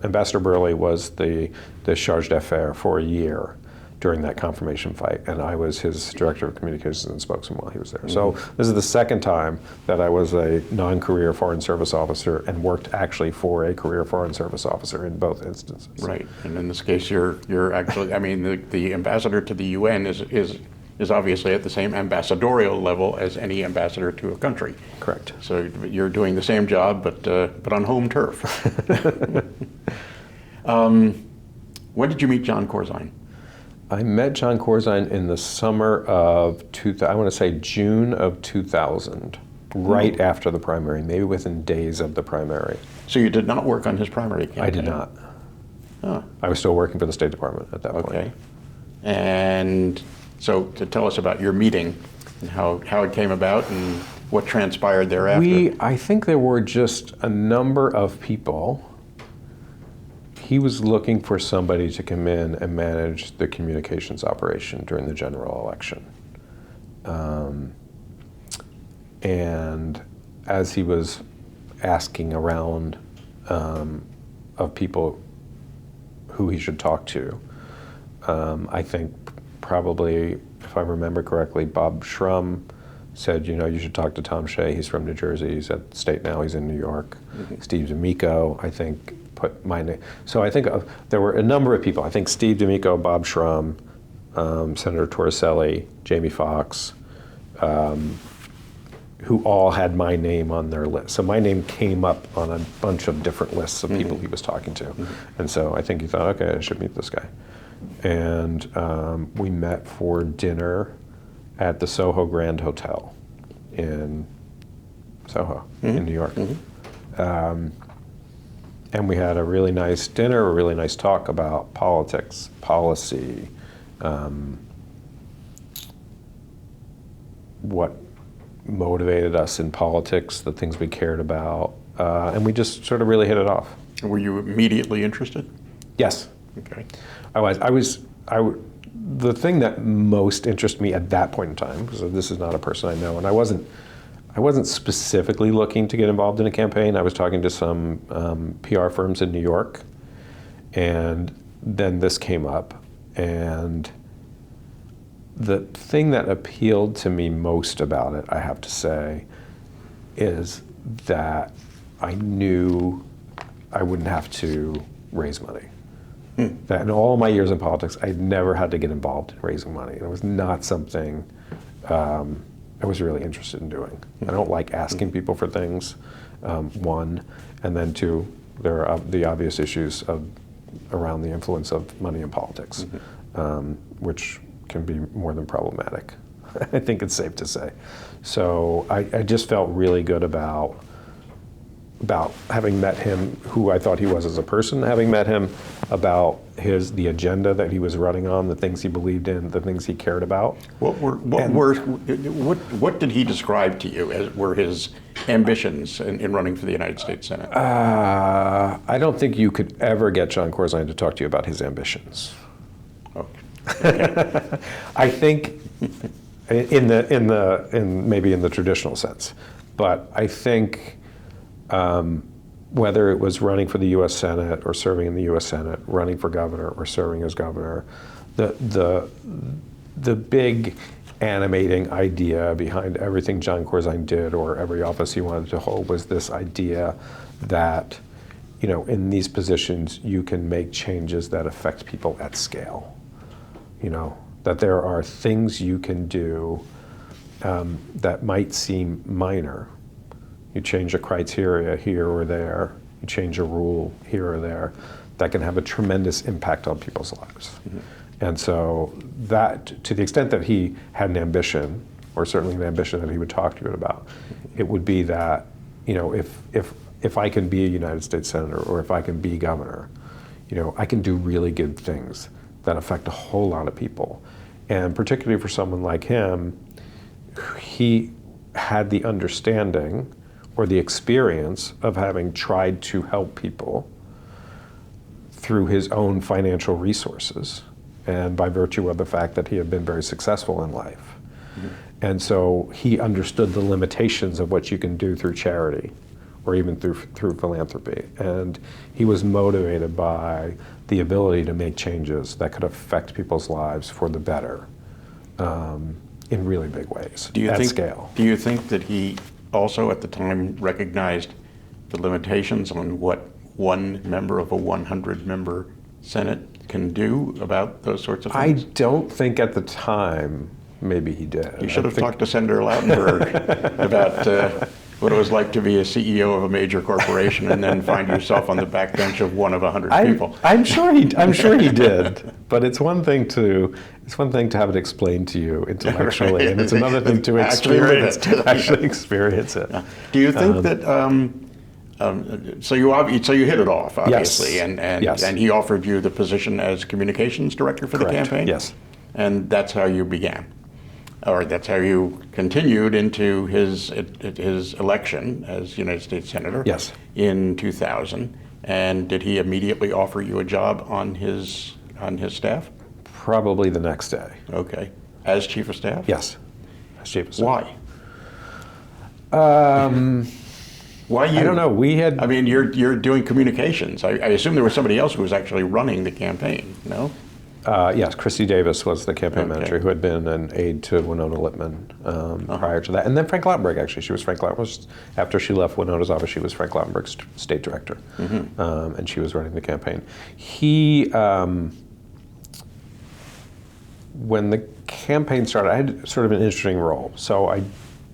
Ambassador Burley was the charge d'affaires for a year during that confirmation fight, and I was his director of communications and spokesman while he was there. So this is the second time that I was a non-career Foreign Service officer and worked actually for a career Foreign Service officer in both instances. Right, and in this case, you're actually, I mean, the ambassador to the UN is obviously at the same ambassadorial level as any ambassador to a country. Correct. So you're doing the same job, but on home turf. When did you meet John Corzine? I met John Corzine in the summer of, I want to say June of 2000, right after the primary, maybe within days of the primary. So you did not work on his primary campaign? I did not. Oh. I was still working for the State Department at that point. Okay. And so to tell us about your meeting and how it came about and what transpired thereafter. I think there were just a number of people. He was looking for somebody to come in and manage the communications operation during the general election. And as he was asking around of people who he should talk to, I think probably, if I remember correctly, Bob Shrum said, you should talk to Tom Shea. He's from New Jersey. He's at State now. He's in New York. Steve D'Amico, I think, put my name. So I think there were a number of people. I think Steve D'Amico, Bob Shrum, Senator Torricelli, Jamie Foxx, who all had my name on their list. So my name came up on a bunch of different lists of people he was talking to. And so I think he thought, okay, I should meet this guy. And we met for dinner at the Soho Grand Hotel in Soho, in New York. And we had a really nice dinner, a really nice talk about politics, policy, what motivated us in politics, the things we cared about, and we just sort of really hit it off. Were you immediately interested? Yes, Okay. The thing that most interested me at that point in time, because this is not a person I know, and I wasn't specifically looking to get involved in a campaign. I was talking to some PR firms in New York, and then this came up, and the thing that appealed to me most about it, I have to say, is that I knew I wouldn't have to raise money. That in all my years in politics, I'd never had to get involved in raising money. It was not something I was really interested in doing. I don't like asking people for things, one, and then two, there are the obvious issues around the influence of money in politics, which can be more than problematic. I think it's safe to say. So I just felt really good about having met him, who I thought he was as a person, having met him, about the agenda that he was running on, the things he believed in, the things he cared about. What did he describe to you as were his ambitions in running for the United States Senate? I don't think you could ever get John Corzine to talk to you about his ambitions. Okay. I think maybe in the traditional sense, but I think whether it was running for the U.S. Senate or serving in the U.S. Senate, running for governor or serving as governor, the big animating idea behind everything John Corzine did or every office he wanted to hold was this idea that, in these positions you can make changes that affect people at scale. That there are things you can do that might seem minor. You change a criteria here or there, you change a rule here or there, that can have a tremendous impact on people's lives. And so that, to the extent that he had an ambition, or certainly an ambition that he would talk to you about, it would be that, if I can be a United States Senator or if I can be governor, I can do really good things that affect a whole lot of people. And particularly for someone like him, he had the understanding or the experience of having tried to help people through his own financial resources and by virtue of the fact that he had been very successful in life. And so he understood the limitations of what you can do through charity or even through philanthropy. And he was motivated by the ability to make changes that could affect people's lives for the better in really big ways at scale. Do you think that he also at the time recognized the limitations on what one member of a 100-member Senate can do about those sorts of things? I don't think at the time maybe he did. You should have talked to Senator Lautenberg about what it was like to be a CEO of a major corporation and then find yourself on the backbench of one of 100 people. I'm sure he did. But it's one thing to have it explained to you intellectually, and it's another thing to experience it. Do you think that? So you hit it off, obviously, yes. And he offered you the position as communications director for Correct. the campaign. Yes. And that's how you began. Or that's how you continued into his election as United States Senator. Yes. In 2000. And did he immediately offer you a job on his staff? Probably the next day. Okay. As chief of staff? Yes. As chief of staff. Why? Why you? I don't know. I mean, you're doing communications. I assume there was somebody else who was actually running the campaign. No. Yes, Christy Davis was the campaign manager who had been an aide to Winona Lippman prior to that. And then Frank Lautenberg, actually. She was Frank Lautenberg. After she left Winona's office, she was Frank Lautenberg's state director. And she was running the campaign. When the campaign started, I had sort of an interesting role. So I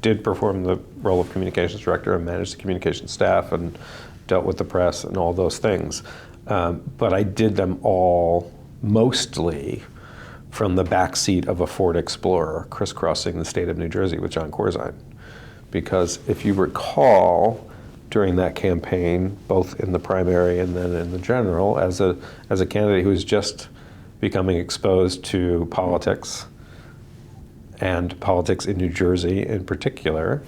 did perform the role of communications director and managed the communications staff and dealt with the press and all those things. But I did them all mostly from the back seat of a Ford Explorer crisscrossing the state of New Jersey with John Corzine. Because if you recall, during that campaign, both in the primary and then in the general, as a candidate who was just becoming exposed to politics and politics in New Jersey in particular,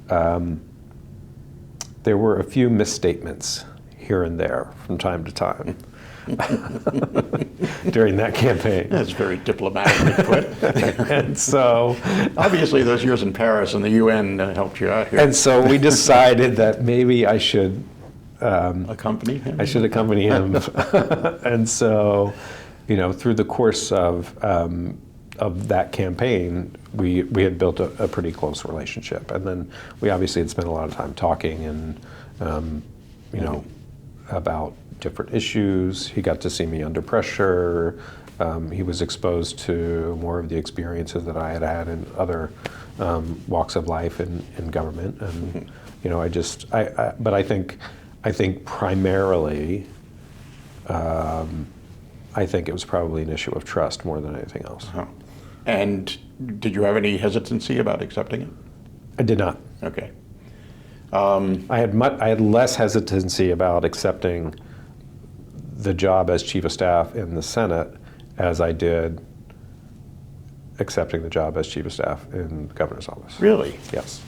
there were a few misstatements here and there from time to time during that campaign. That's very diplomatically put. And so, Obviously, those years in Paris and the UN helped you out here. and so we decided that maybe I should Accompany him? I should accompany him. And so, through the course of that campaign, we had built a pretty close relationship. And then we obviously had spent a lot of time talking and, about different issues. He got to see me under pressure. He was exposed to more of the experiences that I had had in other walks of life in government. And, but I think primarily, I think it was probably an issue of trust more than anything else. Uh-huh. And did you have any hesitancy about accepting it? I did not. Okay. I had less hesitancy about accepting the job as chief of staff in the Senate as I did accepting the job as chief of staff in the governor's office. Really? Yes.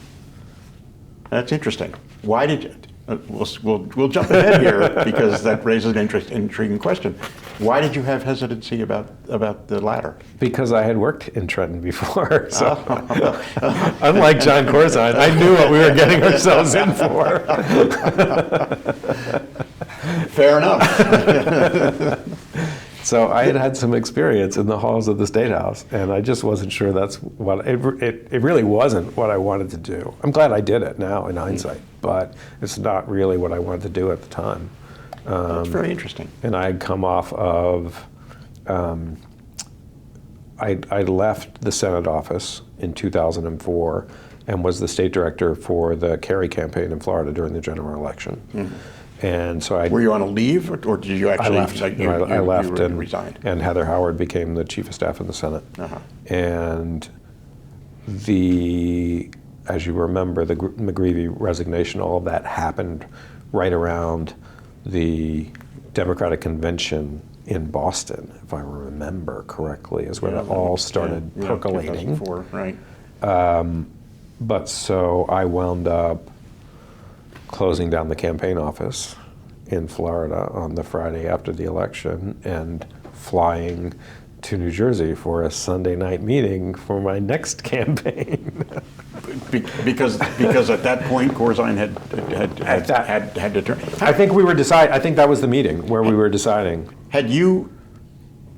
That's interesting. Why did you? We'll jump ahead here because that raises an intriguing question. Why did you have hesitancy about the latter? Because I had worked in Trenton before. So, unlike John Corzine, I knew what we were getting ourselves in for. Fair enough. So I had had some experience in the halls of the State House, and I just wasn't sure that's what it really wasn't what I wanted to do. I'm glad I did it now in hindsight, but it's not really what I wanted to do at the time. That's very interesting. And I had come off of, I left the Senate office in 2004 and was the state director for the Kerry campaign in Florida during the general election. Mm-hmm. And so Were you on a leave, or did you actually? I left. I left and resigned. And Heather Howard became the chief of staff in the Senate. Uh-huh. And as you remember, the McGreevey resignation, all of that happened right around the Democratic convention in Boston, if I remember correctly, is when it all started percolating. 2004, right. But so I wound up closing down the campaign office in Florida on the Friday after the election and flying to New Jersey for a Sunday night meeting for my next campaign. Because at that point Corzine had determined. I think we were I think that was the meeting where we were deciding. Had you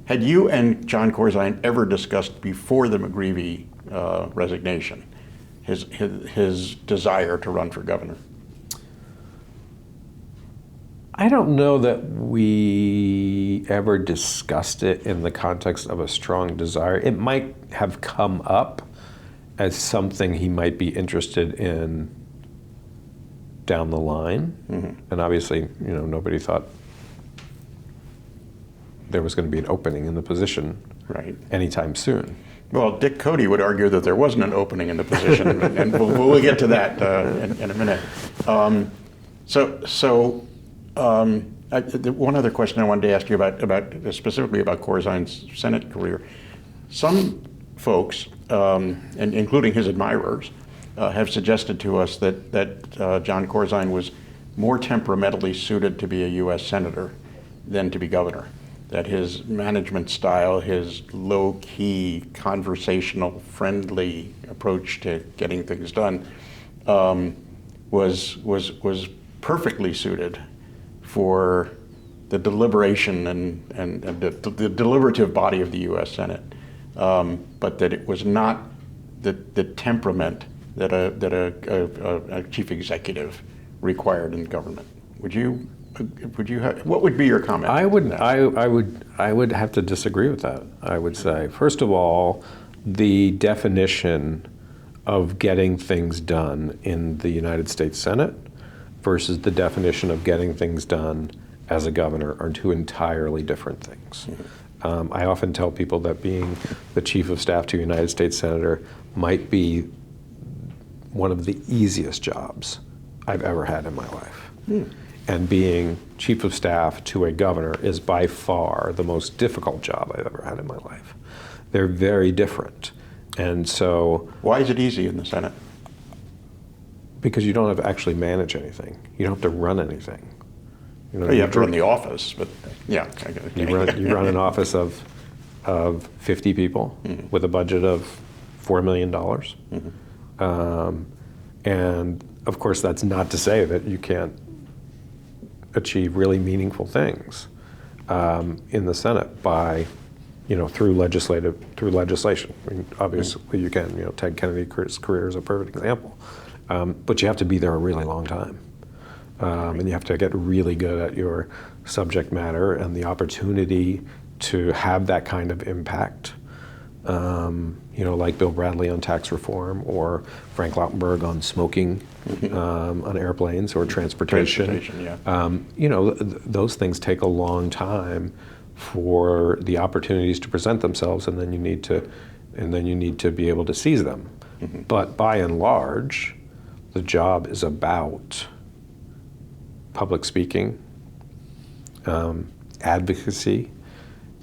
and John Corzine ever discussed before the McGreevey resignation his desire to run for governor? I don't know that we ever discussed it in the context of a strong desire. It might have come up as something he might be interested in down the line. Mm-hmm. And obviously, nobody thought there was going to be an opening in the position anytime soon. Well, Dick Cody would argue that there wasn't an opening in the position, and we'll get to that in a minute. One other question I wanted to ask you about specifically about Corzine's Senate career. Some folks, and including his admirers, have suggested to us that John Corzine was more temperamentally suited to be a U.S. senator than to be governor. That his management style, his low-key, conversational, friendly approach to getting things done, was perfectly suited for the deliberation and the deliberative body of the U.S. Senate, but that it was not the temperament that a chief executive required in government. What would be your comment? I would have to disagree with that. I would say, first of all, the definition of getting things done in the United States Senate versus the definition of getting things done as a governor are two entirely different things. Mm-hmm. I often tell people that being the chief of staff to a United States senator might be one of the easiest jobs I've ever had in my life. Mm. And being chief of staff to a governor is by far the most difficult job I've ever had in my life. They're very different. And so, Why is it easy in the Senate? because you don't have to actually manage anything, you don't have to run anything. Well, you have to run the office, but yeah. You run an office of 50 people with a budget of $4 million. And of course, that's not to say that you can't achieve really meaningful things in the Senate by, through legislation. I mean, obviously you can. Ted Kennedy's career is a perfect example. But you have to be there a really long time. And you have to get really good at your subject matter and the opportunity to have that kind of impact. Like Bill Bradley on tax reform, or Frank Lautenberg on smoking on airplanes, or transportation. Those things take a long time for the opportunities to present themselves, and then you need to be able to seize them. But by and large, the job is about public speaking, advocacy,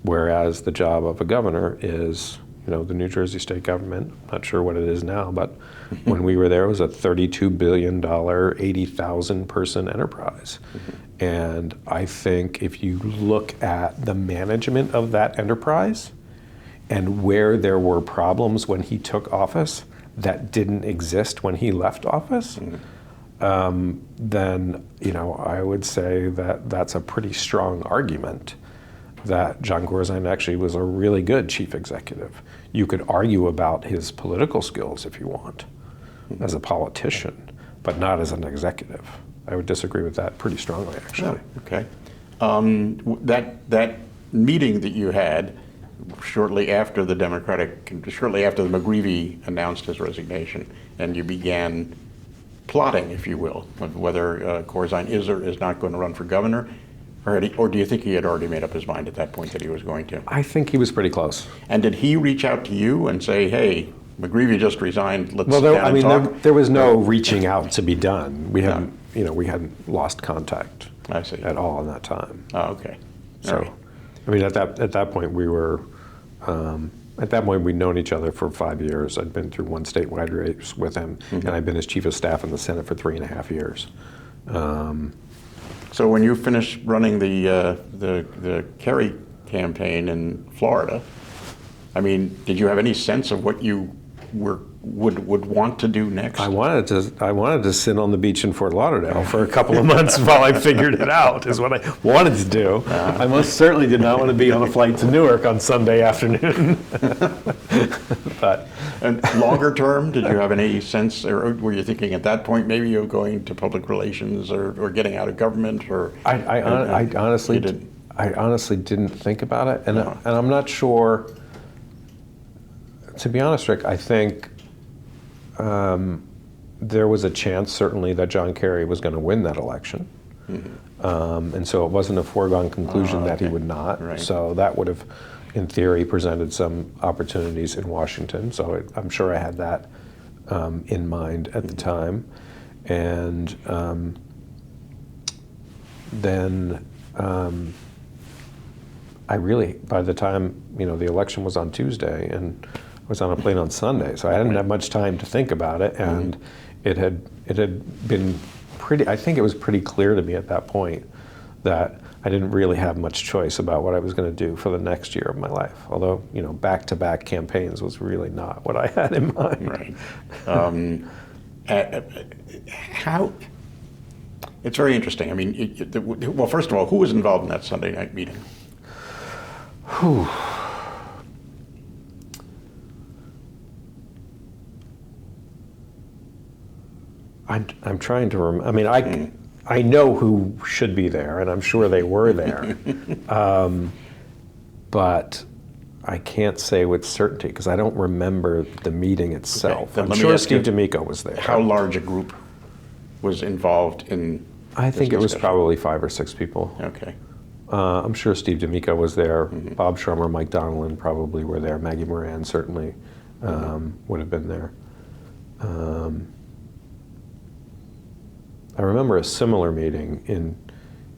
whereas the job of a governor is, the New Jersey state government, I'm not sure what it is now, but when we were there, it was a $32 billion, 80,000 person enterprise. And I think if you look at the management of that enterprise and where there were problems when he took office that didn't exist when he left office, then I would say that that's a pretty strong argument that John Corzine actually was a really good chief executive. You could argue about his political skills if you want, as a politician, but not as an executive. I would disagree with that pretty strongly, actually. Oh, okay. That meeting that you had shortly after the McGreevey announced his resignation, and you began plotting, if you will, of whether Corzine is or is not going to run for governor, or do you think he had already made up his mind at that point that he was going to? I think he was pretty close. And did he reach out to you and say, "Hey, McGreevey just resigned. Let's sit down and talk"? There was no reaching out to be done. We hadn't, we hadn't lost contact at all in that time. Oh, okay. So, right. I mean, at that point we were. At that point, we'd known each other for 5 years. I'd been through one statewide race with him, and I'd been his chief of staff in the Senate for 3.5 years. So when you finished running the Kerry campaign in Florida, I mean, did you have any sense of what you would want to do next? I wanted to sit on the beach in Fort Lauderdale for a couple of months while I figured it out, is what I wanted to do. I most certainly did not want to be on a flight to Newark on Sunday afternoon. And longer term, did you have any sense, or were you thinking at that point maybe you're going to public relations or getting out of government? Or I honestly didn't think about it, and I'm not sure. To be honest, Rick, I think there was a chance, certainly, that John Kerry was going to win that election. And so it wasn't a foregone conclusion that he would not. Right. So that would have, in theory, presented some opportunities in Washington. So I'm sure I had that in mind at the time. And then I really, by the time, the election was on Tuesday, and was on a plane on Sunday, so I hadn't had much time to think about it, and it had been pretty. I think it was pretty clear to me at that point that I didn't really have much choice about what I was going to do for the next year of my life. Although back-to-back campaigns was really not what I had in mind. Right. How? It's very interesting. I mean, well, first of all, who was involved in that Sunday night meeting? I'm trying to remember. I mean, I know who should be there, and I'm sure they were there. But I can't say with certainty because I don't remember the meeting itself. Okay, I'm sure Steve D'Amico was there. How large a group was involved in? I think it was probably 5 or 6 people. Okay. I'm sure Steve D'Amico was there. Bob Schrumer, Mike Donilon probably were there. Maggie Moran certainly would have been there. I remember a similar meeting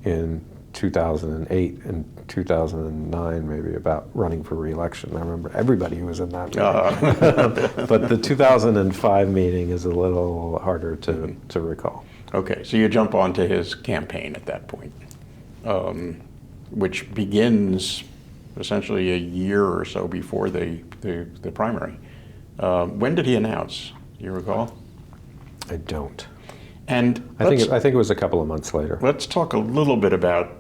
in 2008 and 2009, maybe, about running for re-election. I remember everybody who was in that meeting. But the 2005 meeting is a little harder to recall. Okay, so you jump onto his campaign at that point, which begins essentially a year or so before the primary. When did he announce? Do you recall? I don't. And I think it was a couple of months later. Let's talk a little bit about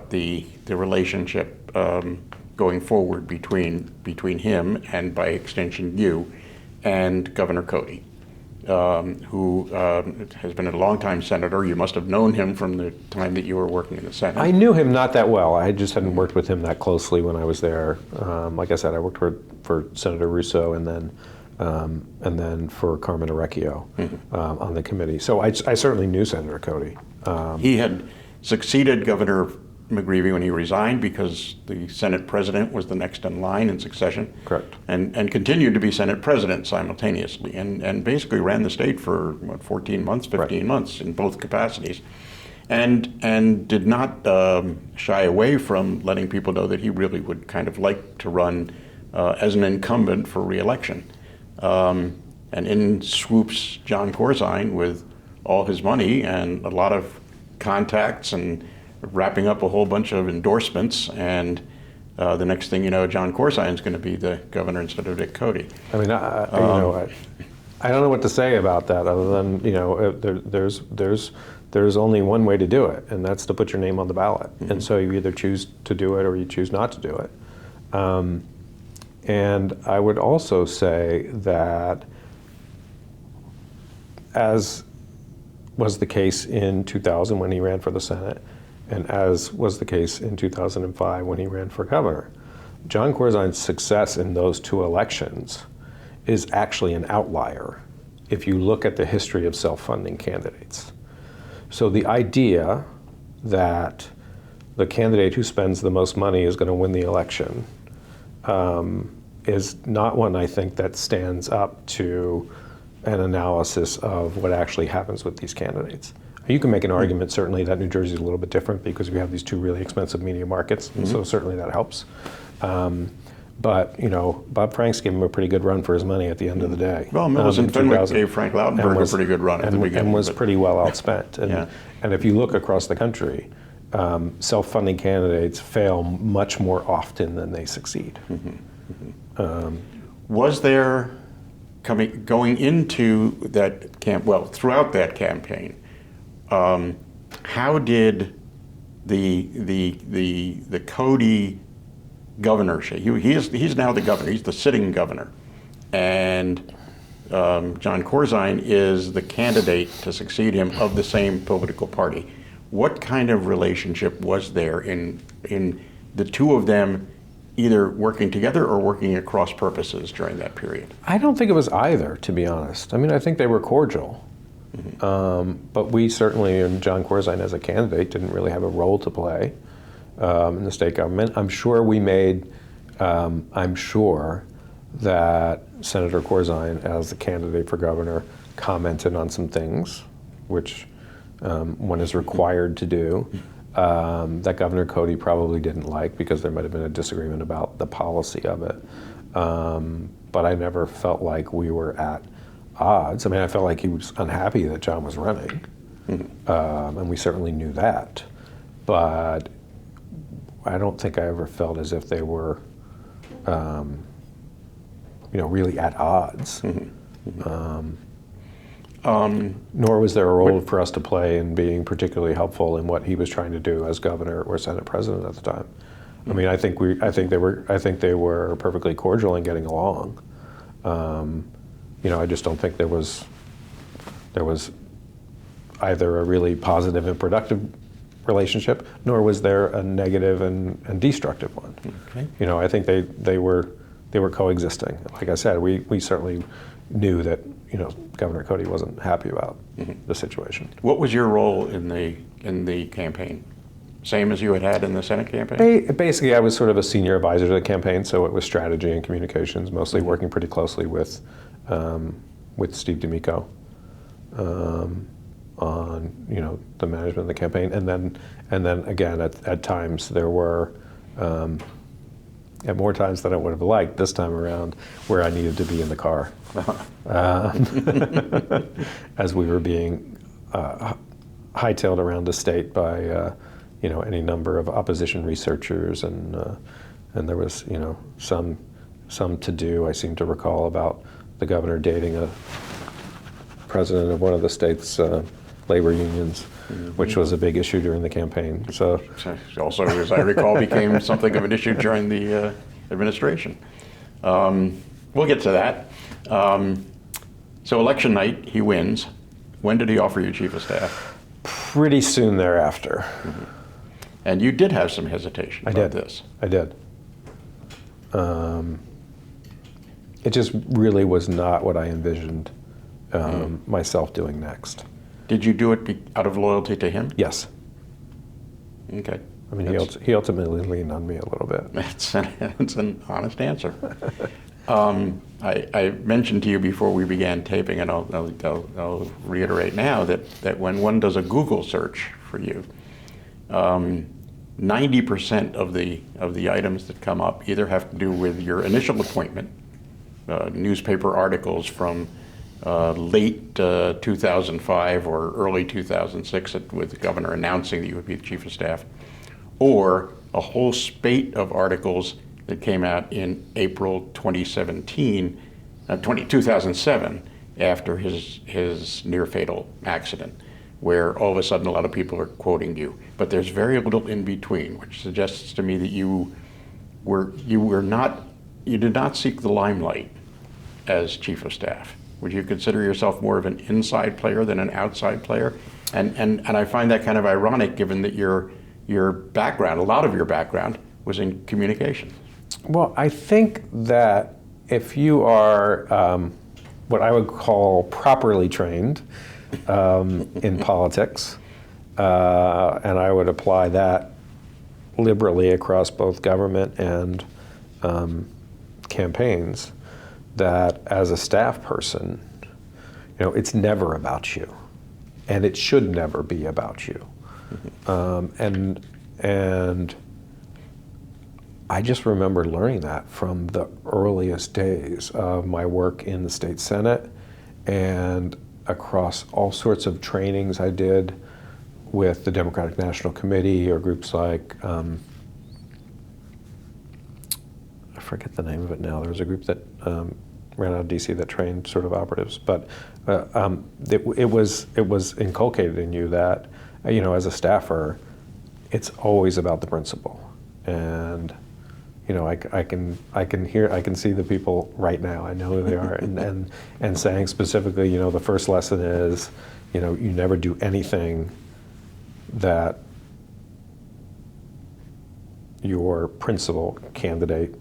the relationship going forward between him and, by extension, you and Governor Cody, who has been a longtime senator. You must have known him from the time that you were working in the Senate. I knew him not that well. I just hadn't worked with him that closely when I was there. Like I said, I worked for Senator Russo and then for Carmen Arecchio on the committee. So I certainly knew Senator Cody. He had succeeded Governor McGreevey when he resigned because the Senate president was the next in line in succession. Correct. And continued to be Senate president simultaneously and basically ran the state for, 14 months, 15 months in both capacities. And did not shy away from letting people know that he really would kind of like to run as an incumbent for re-election. And in swoops John Corzine with all his money and a lot of contacts and wrapping up a whole bunch of endorsements, and the next thing you know, John Corzine is going to be the governor instead of Dick Cody. I mean, I don't know what to say about that other than, there's only one way to do it, and that's to put your name on the ballot. And so you either choose to do it or you choose not to do it. And I would also say that, as was the case in 2000 when he ran for the Senate, and as was the case in 2005 when he ran for governor, John Corzine's success in those two elections is actually an outlier if you look at the history of self-funding candidates. So the idea that the candidate who spends the most money is going to win the election is not one, I think, that stands up to an analysis of what actually happens with these candidates. You can make an argument, certainly, that New Jersey is a little bit different because we have these two really expensive media markets, and so certainly that helps. But, Bob Franks gave him a pretty good run for his money at the end of the day. Well, Millicent Fenwick gave Frank Lautenberg a pretty good run at the beginning. And was pretty well outspent. And if you look across the country, self-funding candidates fail much more often than they succeed. Was there, going into that throughout that campaign, how did the Cody governorship, he's now the governor, he's the sitting governor, and John Corzine is the candidate to succeed him of the same political party. What kind of relationship was there in the two of them either working together or working at cross purposes during that period? I don't think it was either, to be honest. I mean, I think they were cordial. But we certainly, and John Corzine as a candidate, didn't really have a role to play in the state government. I'm sure that Senator Corzine, as the candidate for governor, commented on some things, which one is required to do, that Governor Cody probably didn't like because there might have been a disagreement about the policy of it. But I never felt like we were at odds. I mean, I felt like he was unhappy that John was running, and we certainly knew that. But I don't think I ever felt as if they were, really at odds. Nor was there a role for us to play in being particularly helpful in what he was trying to do as governor or Senate president at the time. I mean, I think they were perfectly cordial in getting along. I just don't think there was either a really positive and productive relationship, nor was there a negative and destructive one. Okay. I think they were coexisting. Like I said, we certainly knew that Governor Cody wasn't happy about the situation. What was your role in the campaign? Same as you had in the Senate campaign? Basically, I was sort of a senior advisor to the campaign, so it was strategy and communications, mostly working pretty closely with Steve D'Amico on the management of the campaign, and then again at times there were. At more times than I would have liked this time around, where I needed to be in the car, as we were being hightailed around the state by any number of opposition researchers, and there was some to do. I seem to recall about the governor dating a president of one of the state's labor unions, which was a big issue during the campaign. So, also, as I recall, became something of an issue during the administration. We'll get to that. So election night, he wins. When did he offer you chief of staff? Pretty soon thereafter. And you did have some hesitation about this. I did. It just really was not what I envisioned myself doing next. Did you do it out of loyalty to him? Yes. Okay. I mean, he ultimately leaned on me a little bit. That's an honest answer. I mentioned to you before we began taping, and I'll reiterate now, that when one does a Google search for you, 90% of the items that come up either have to do with your initial appointment, newspaper articles from late 2005 or early 2006 with the governor announcing that you would be the chief of staff, or a whole spate of articles that came out in April 2007 after his near-fatal accident, where all of a sudden a lot of people are quoting you. But there's very little in between, which suggests to me that you did not seek the limelight as chief of staff. Would you consider yourself more of an inside player than an outside player? And I find that kind of ironic, given that your background, a lot of your background, was in communication. Well, I think that if you are what I would call properly trained in politics, and I would apply that liberally across both government and campaigns, that as a staff person, it's never about you, and it should never be about you. And I just remember learning that from the earliest days of my work in the state Senate and across all sorts of trainings I did with the Democratic National Committee or groups like, I forget the name of it now. There was a group that ran out of DC that trained sort of operatives, but it was inculcated in you that, as a staffer, it's always about the principle. And I can see the people right now. I know who they are, and saying specifically, the first lesson is, you never do anything that your principal candidate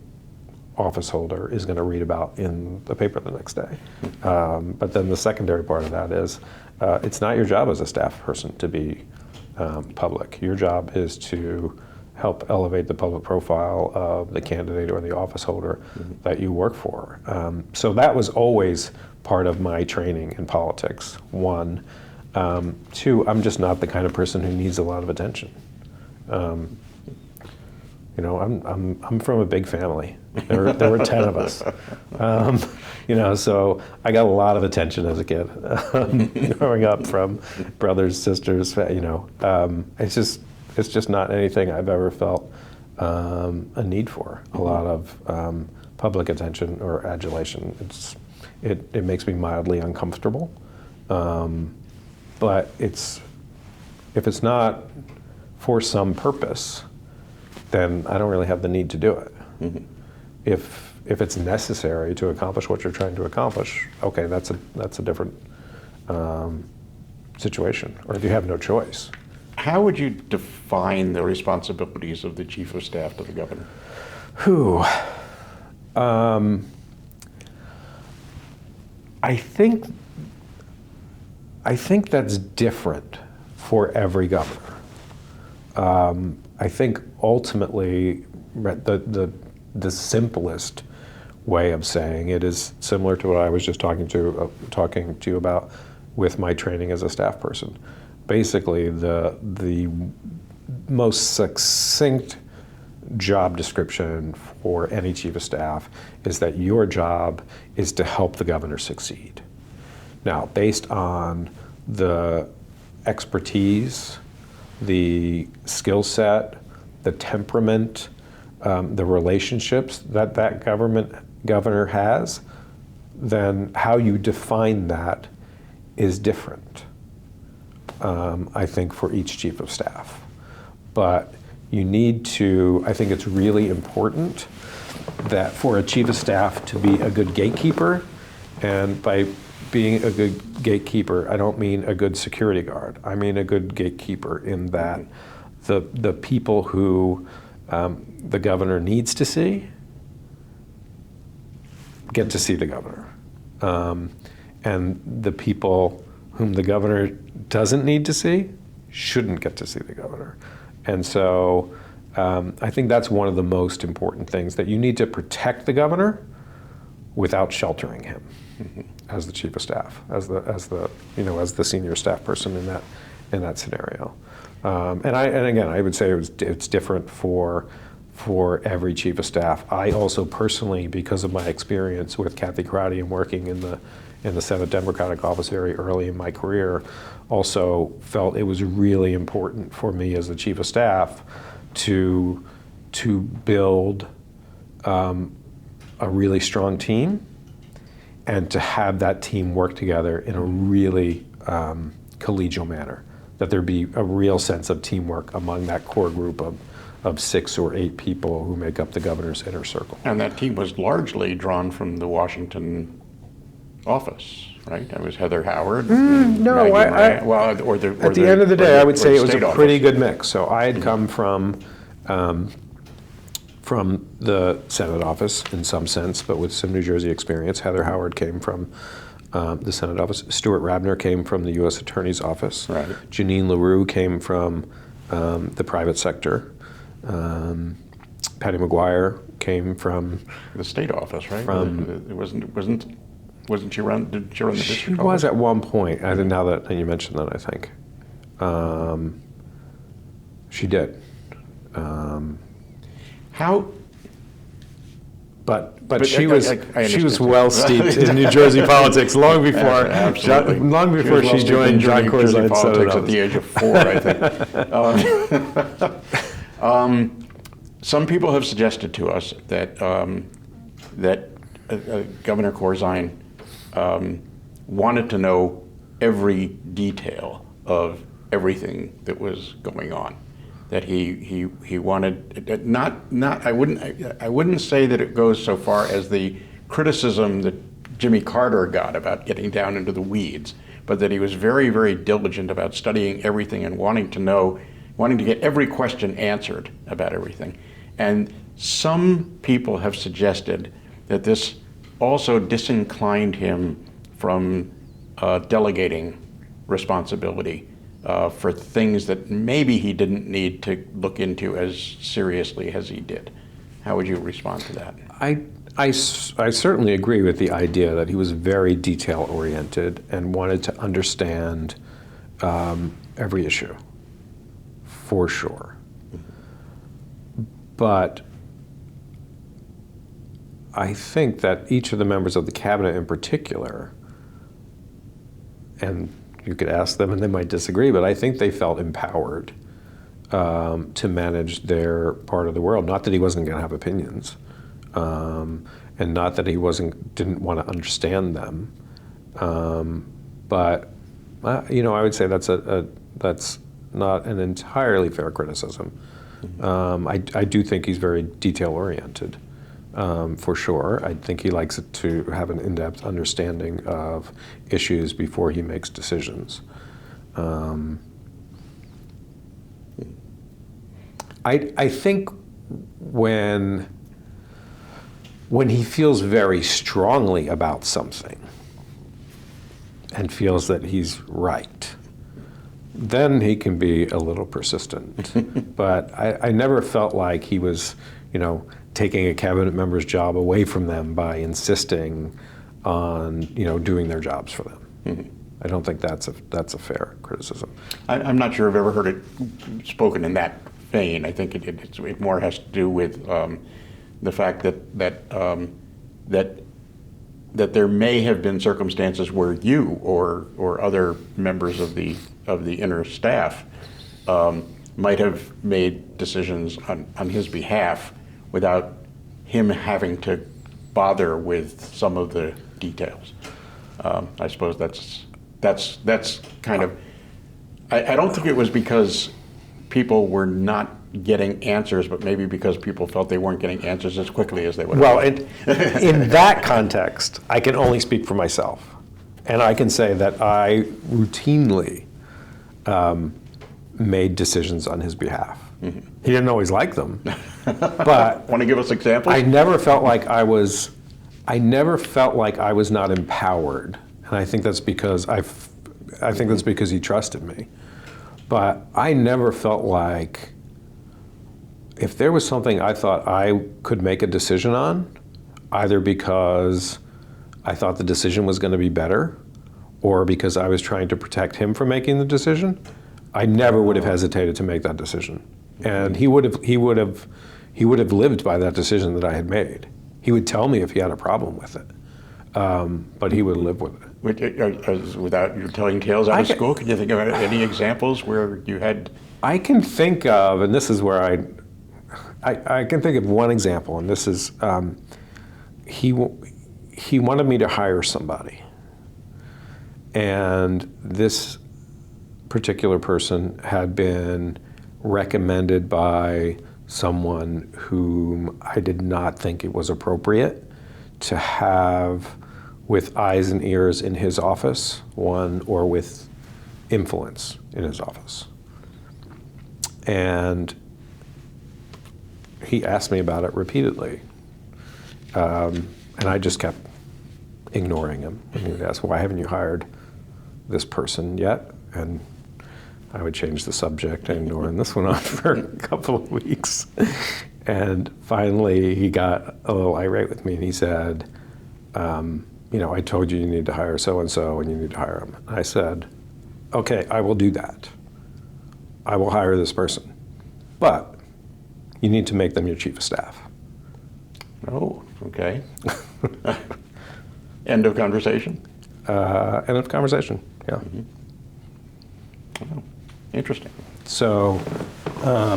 office holder is going to read about in the paper the next day. But then the secondary part of that is, it's not your job as a staff person to be public. Your job is to help elevate the public profile of the candidate or the office holder that you work for. So that was always part of my training in politics, one. Two, I'm just not the kind of person who needs a lot of attention. I'm from a big family. There were 10 of us. So I got a lot of attention as a kid, growing up from brothers, sisters. It's just not anything I've ever felt a need for. A lot of public attention or adulation. It makes me mildly uncomfortable. But if it's not for some purpose, then I don't really have the need to do it. Mm-hmm. If it's necessary to accomplish what you're trying to accomplish, okay, that's a different situation. Or if you have no choice. How would you define the responsibilities of the chief of staff to the governor? I think that's different for every governor. I think ultimately the simplest way of saying it is similar to what I was just talking to you about with my training as a staff person. Basically, the most succinct job description for any chief of staff is that your job is to help the governor succeed. Now, based on the expertise, the skill set, the temperament, the relationships that governor has, then how you define that is different, I think, for each chief of staff. But you need to, I think it's really important that for a chief of staff to be a good gatekeeper, and by being a good gatekeeper, I don't mean a good security guard. I mean a good gatekeeper in that the people who the governor needs to see get to see the governor. And the people whom the governor doesn't need to see shouldn't get to see the governor. And so I think that's one of the most important things, that you need to protect the governor without sheltering him as the chief of staff, as the senior staff person in that scenario. And again, I would say it's different for every chief of staff. I also personally, because of my experience with Kathy Crowdy and working in the Senate Democratic office very early in my career, also felt it was really important for me as the chief of staff to build a really strong team and to have that team work together in a really collegial manner, that there be a real sense of teamwork among that core group of 6 or 8 people who make up the governor's inner circle. And that team was largely drawn from the Washington office, right? That was Heather Howard. No, at the end of the day, I would say it was a pretty good mix. So I had come from the Senate office in some sense, but with some New Jersey experience. Heather Howard came from the Senate office. Stuart Rabner came from the U.S. Attorney's office. Right. Janine LaRue came from the private sector. Patty McGuire came from the state office, right? Wasn't she run? Did she run the district office? She was at one point. I think now that you mentioned that, I think she did. How? But she was well steeped in New Jersey politics long before she joined John Corzine's politics at the age of 4, I think. Some people have suggested to us that Governor Corzine wanted to know every detail of everything that was going on. That he wanted I wouldn't say that it goes so far as the criticism that Jimmy Carter got about getting down into the weeds, but that he was very, very diligent about studying everything and wanting to get every question answered about everything. And some people have suggested that this also disinclined him from delegating responsibility for things that maybe he didn't need to look into as seriously as he did. How would you respond to that? I certainly agree with the idea that he was very detail-oriented and wanted to understand every issue, for sure. But I think that each of the members of the cabinet in particular, and you could ask them and they might disagree, but I think they felt empowered to manage their part of the world. Not that he wasn't going to have opinions, and not that he didn't want to understand them, but I would say that's not an entirely fair criticism. I do think he's very detail-oriented, for sure. I think he likes to have an in-depth understanding of issues before he makes decisions. I think when he feels very strongly about something and feels that he's right, then he can be a little persistent. But I never felt like he was, taking a cabinet member's job away from them by insisting on, doing their jobs for them. I don't think that's a fair criticism. I'm not sure I've ever heard it spoken in that vein. I think it more has to do with the fact that there may have been circumstances where you or other members of the inner staff might have made decisions on his behalf without him having to bother with some of the details. I suppose that's kind of. I don't think it was because people were not getting answers, but maybe because people felt they weren't getting answers as quickly as they would. Well, in that context, I can only speak for myself, and I can say that I routinely made decisions on his behalf. Mm-hmm. He didn't always like them, but want to give us examples? I never felt like I was not empowered, and I think that's because that's because he trusted me. But I never felt like if there was something I thought I could make a decision on, either because I thought the decision was going to be better, or because I was trying to protect him from making the decision, I never would have hesitated to make that decision. And he would have lived by that decision that I had made. He would tell me if he had a problem with it, but he would live with it. Without you telling tales out of school, can you think of any examples where you had? I can think of, and this is where I can think of one example, and this is he wanted me to hire somebody, and this particular person had been recommended by someone whom I did not think it was appropriate to have with eyes and ears in his office, or with influence in his office. And he asked me about it repeatedly. And I just kept ignoring him. And he would ask, why haven't you hired this person yet? And I would change the subject and ignore, and this went on for a couple of weeks. And finally, he got a little irate with me, and he said, I told you need to hire so-and-so, and you need to hire him. I said, okay, I will do that. I will hire this person. But you need to make them your chief of staff. Oh, okay. End of conversation? End of conversation, yeah. Mm-hmm. Oh, interesting. So I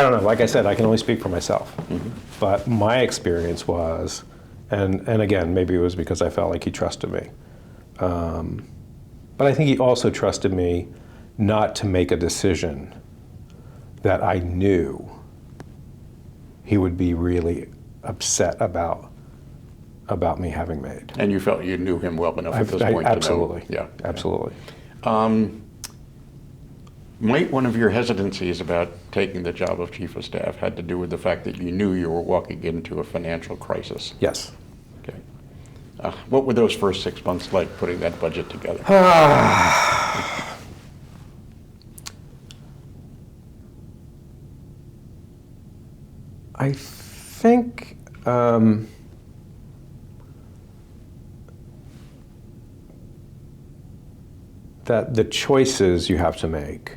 don't know. Like I said, I can only speak for myself. Mm-hmm. But my experience was, and again, maybe it was because I felt like he trusted me. But I think he also trusted me not to make a decision that I knew he would be really upset about me having made. And you felt you knew him well enough at this point absolutely. to know? Yeah. Absolutely. Might one of your hesitancies about taking the job of chief of staff had to do with the fact that you knew you were walking into a financial crisis? Yes. Okay. What were those first 6 months like, putting that budget together? I think that the choices you have to make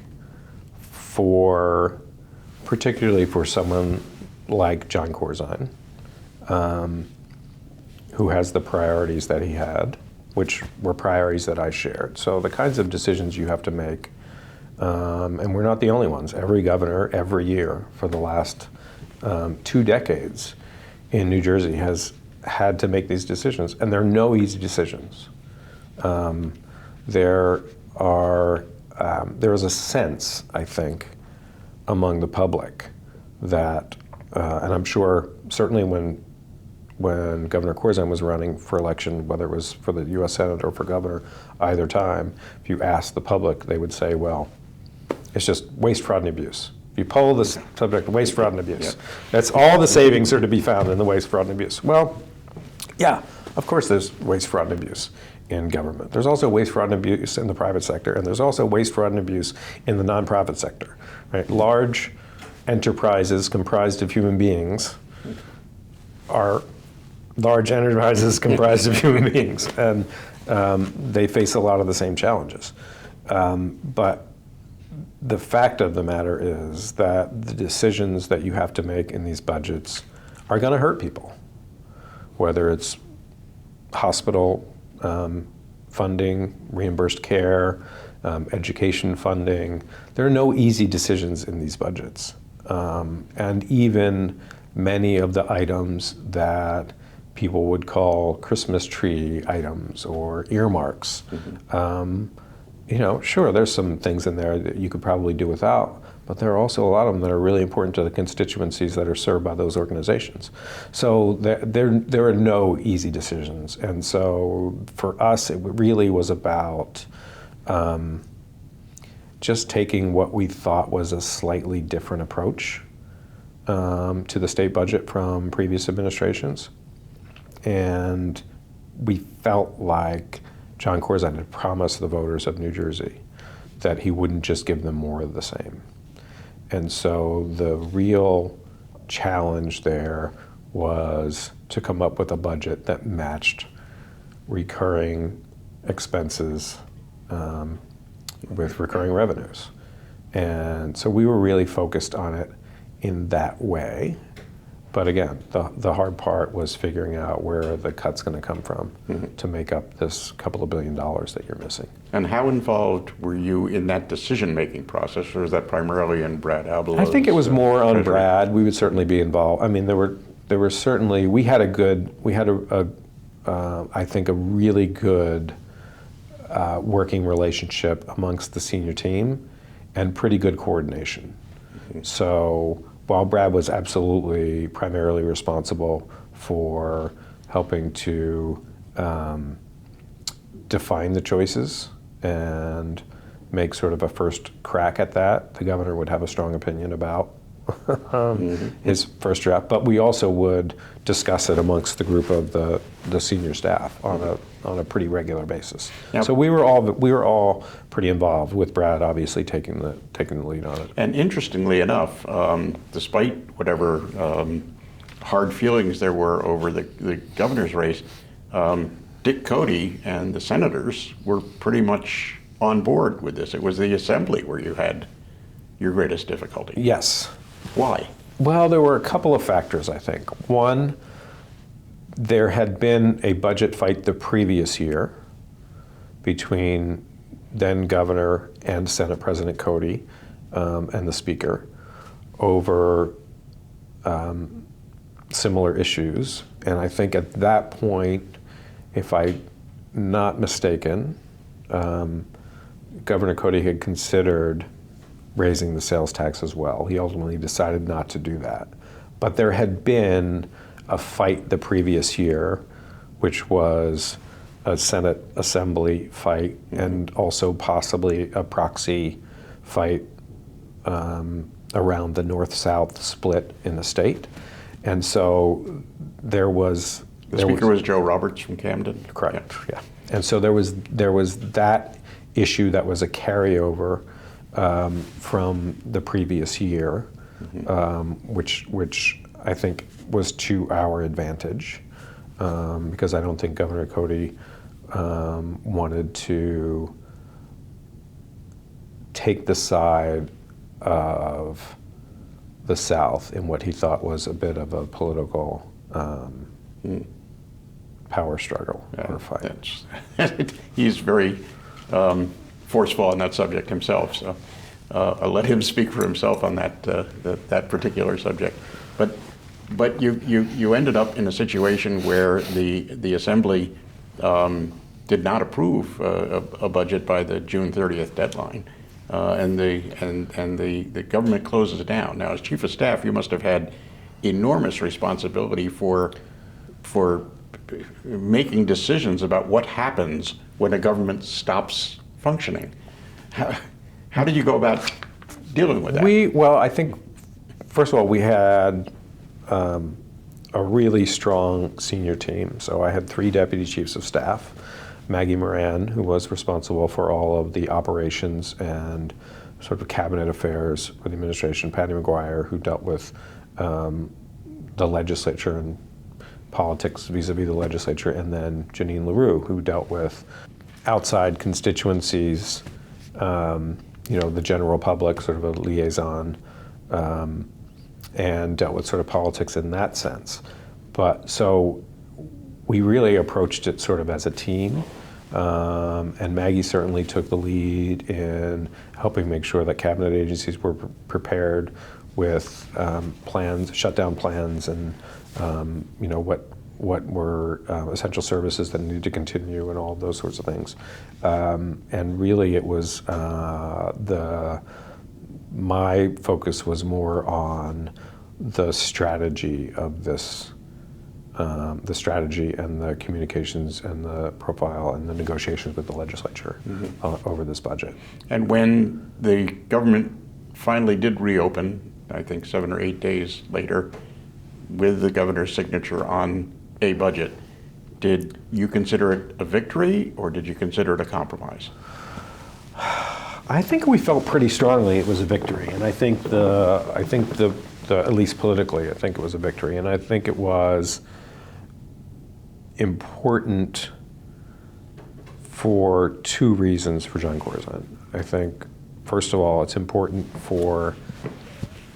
particularly for someone like John Corzine, who has the priorities that he had, which were priorities that I shared. So the kinds of decisions you have to make, and we're not the only ones. Every governor, every year for the last 2 decades in New Jersey has had to make these decisions, and there are no easy decisions. There is a sense, I think, among the public that, and I'm sure certainly when Governor Corzine was running for election, whether it was for the U.S. Senate or for governor, either time, if you asked the public, they would say, well, it's just waste, fraud, and abuse. If you poll this subject, waste, fraud, and abuse. Yeah. That's all the savings are to be found in the waste, fraud, and abuse. Well, yeah, of course there's waste, fraud, and abuse in government. There's also waste, fraud, and abuse in the private sector, and there's also waste, fraud, and abuse in the nonprofit sector. Right? Large enterprises comprised of human beings are large enterprises comprised of human beings, and they face a lot of the same challenges. But the fact of the matter is that the decisions that you have to make in these budgets are going to hurt people, whether it's hospital funding, reimbursed care, education funding. There are no easy decisions in these budgets. And even many of the items that people would call Christmas tree items or earmarks, sure, there's some things in there that you could probably do without, but there are also a lot of them that are really important to the constituencies that are served by those organizations. So there are no easy decisions. And so for us, it really was about just taking what we thought was a slightly different approach to the state budget from previous administrations. And we felt like John Corzine had promised the voters of New Jersey that he wouldn't just give them more of the same. And so the real challenge there was to come up with a budget that matched recurring expenses with recurring revenues. And so we were really focused on it in that way. But again, the hard part was figuring out where the cut's going to come from to make up this couple of $1 billion that you're missing. And how involved were you in that decision-making process, or was that primarily in Brad Albalow's? I think it was more on treasury? Brad. We would certainly be involved. I mean, there were certainly, we had I think a really good working relationship amongst the senior team and pretty good coordination. So while Brad was absolutely primarily responsible for helping to define the choices and make sort of a first crack at that, the governor would have a strong opinion about his first draft, but we also would discuss it amongst the group of the senior staff on a pretty regular basis. Yep. So we were all pretty involved, with Brad obviously taking the lead on it. And interestingly enough, despite whatever hard feelings there were over the governor's race, Dick Cody and the senators were pretty much on board with this. It was the assembly where you had your greatest difficulty. Yes. Why? Well, there were a couple of factors, I think. One, there had been a budget fight the previous year between then Governor and Senate President Cody and the Speaker over similar issues. And I think at that point, if I'm not mistaken, Governor Cody had considered raising the sales tax as well. He ultimately decided not to do that. But there had been a fight the previous year, which was a Senate Assembly fight and also possibly a proxy fight around the North-South split in the state. And so there was... The Speaker was Joe Roberts from Camden? Correct, yeah. And so there was that issue that was a carryover from the previous year, which I think was to our advantage, because I don't think Governor Cody wanted to take the side of the South in what he thought was a bit of a political power struggle or fight. He's very forceful on that subject himself, so I'll let him speak for himself on that particular subject. But you ended up in a situation where the Assembly did not approve a budget by the June 30th deadline, and the government closes it down. Now, as Chief of Staff, you must have had enormous responsibility for making decisions about what happens when a government stops functioning. How did you go about dealing with that? Well, I think, first of all, we had a really strong senior team. So I had 3 deputy chiefs of staff. Maggie Moran, who was responsible for all of the operations and sort of cabinet affairs for the administration. Patty McGuire, who dealt with the legislature and politics vis-a-vis the legislature, and then Jeanine LaRue, who dealt with outside constituencies, the general public, sort of a liaison, and dealt with sort of politics in that sense. But so we really approached it sort of as a team, and Maggie certainly took the lead in helping make sure that cabinet agencies were prepared with plans, shutdown plans, and what were essential services that needed to continue, and all those sorts of things. And really, it was my focus was more on the strategy of this, the strategy and the communications and the profile and the negotiations with the legislature over this budget. And when the government finally did reopen, I think 7 or 8 days later, with the governor's signature on a budget, did you consider it a victory, or did you consider it a compromise? I think we felt pretty strongly it was a victory, and I think the at least politically, I think it was a victory, and I think it was important for two reasons for John Corzine. I think, first of all, it's important for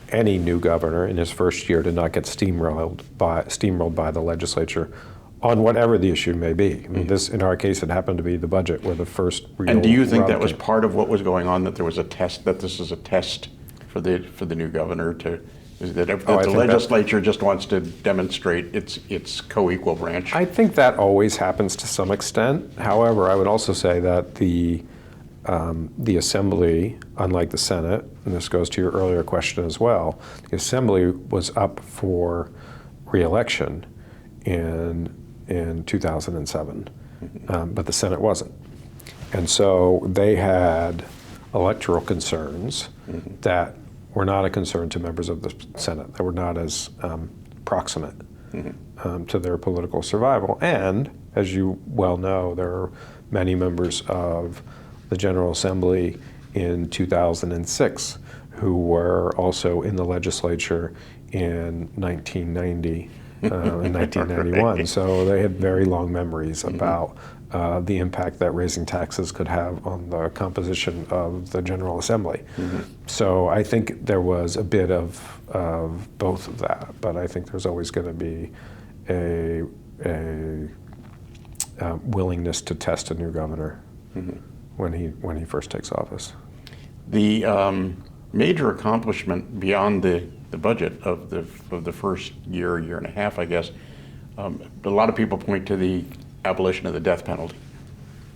any new governor in his first year to not get steamrolled by the legislature on whatever the issue may be. I mean, this, in our case, it happened to be the budget, where the first real. And do you think that was part of what was going on, that there was a test, that this is a test for the new governor to, that if the legislature just wants to demonstrate its co-equal branch? I think that always happens to some extent. However, I would also say that the Assembly, unlike the Senate, and this goes to your earlier question as well, the Assembly was up for re-election in 2007, but the Senate wasn't. And so they had electoral concerns that were not a concern to members of the Senate, that were not as proximate to their political survival. And, as you well know, there are many members of the General Assembly in 2006 who were also in the legislature in 1990 and 1991. Right. So they had very long memories about the impact that raising taxes could have on the composition of the General Assembly. So I think there was a bit of both of that, but I think there's always going to be a willingness to test a new governor when he first takes office. The major accomplishment beyond the budget of the first year and a half, I guess, a lot of people point to the abolition of the death penalty,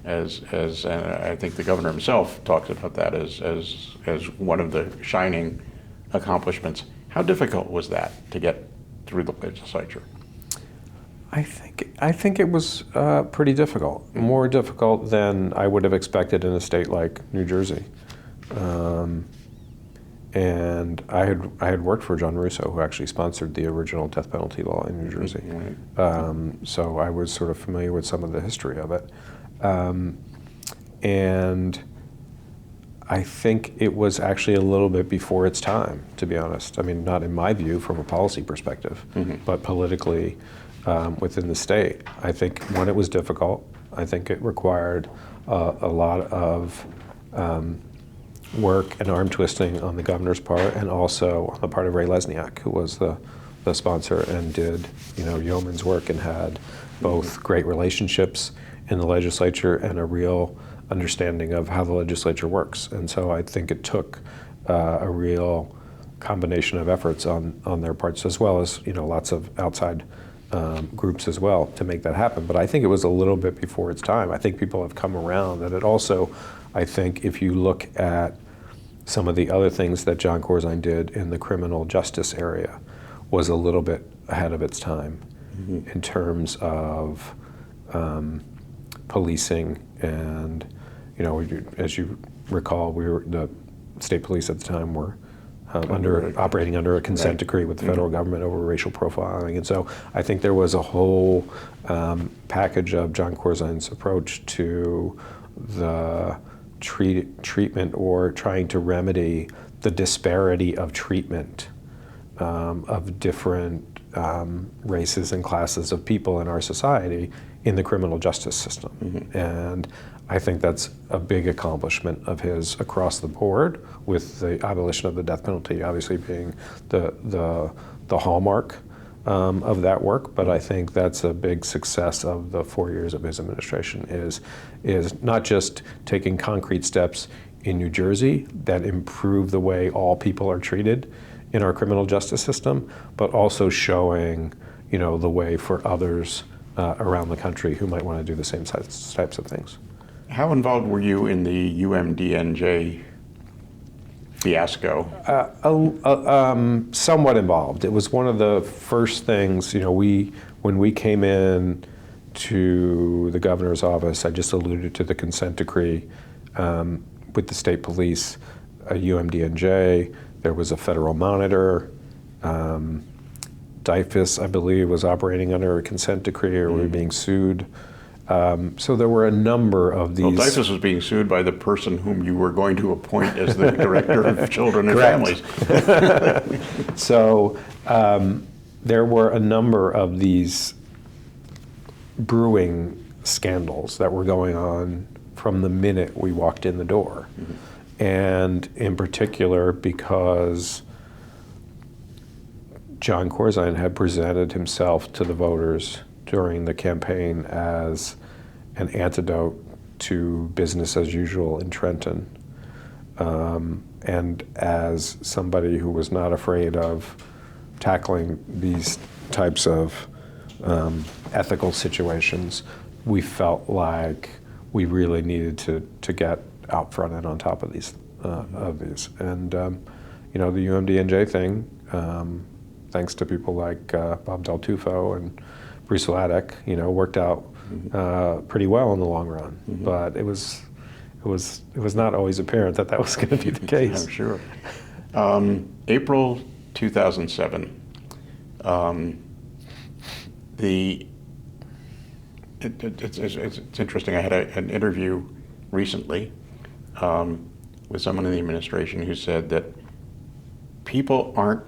as I think the governor himself talks about that as one of the shining accomplishments. How difficult was that to get through the legislature? I think it was pretty difficult, more difficult than I would have expected in a state like New Jersey. And I had worked for John Russo, who actually sponsored the original death penalty law in New Jersey. So I was sort of familiar with some of the history of it. And I think it was actually a little bit before its time, to be honest. I mean, not in my view from a policy perspective, but politically within the state. I think when it was difficult, I think it required a lot of work and arm twisting on the governor's part, and also on the part of Ray Lesniak, who was the sponsor and did yeoman's work and had both great relationships in the legislature and a real understanding of how the legislature works. And so I think it took a real combination of efforts on their parts, as well as lots of outside groups as well, to make that happen. But I think it was a little bit before its time. I think people have come around, and it also, I think if you look at some of the other things that John Corzine did in the criminal justice area, was a little bit ahead of its time in terms of policing. And as you recall, the state police at the time were operating under a consent decree with the federal government over racial profiling. And so I think there was a whole package of John Corzine's approach to the treatment, or trying to remedy the disparity of treatment of different races and classes of people in our society in the criminal justice system. And I think that's a big accomplishment of his across the board, with the abolition of the death penalty obviously being the hallmark of that work. But I think that's a big success of the 4 years of his administration, is not just taking concrete steps in New Jersey that improve the way all people are treated in our criminal justice system, but also showing, the way for others around the country who might want to do the same types of things. How involved were you in the UMDNJ fiasco? Somewhat involved. It was one of the first things, when we came in to the governor's office, I just alluded to the consent decree with the state police, UMDNJ, there was a federal monitor, DIFUS, I believe, was operating under a consent decree, or we were being sued. So there were a number of these. Well, DIFUS was being sued by the person whom you were going to appoint as the director of children and Correct. families. So there were a number of these brewing scandals that were going on from the minute we walked in the door. And in particular, because John Corzine had presented himself to the voters during the campaign as an antidote to business as usual in Trenton, and as somebody who was not afraid of tackling these types of ethical situations, we felt like we really needed to get out front and on top of these. And the UMDNJ thing, thanks to people like Bob Del Tufo and Bruce Laddick, worked out pretty well in the long run. But it was not always apparent that was going to be the case. I'm sure. April 2007. It's interesting. I had an interview recently with someone in the administration who said that people aren't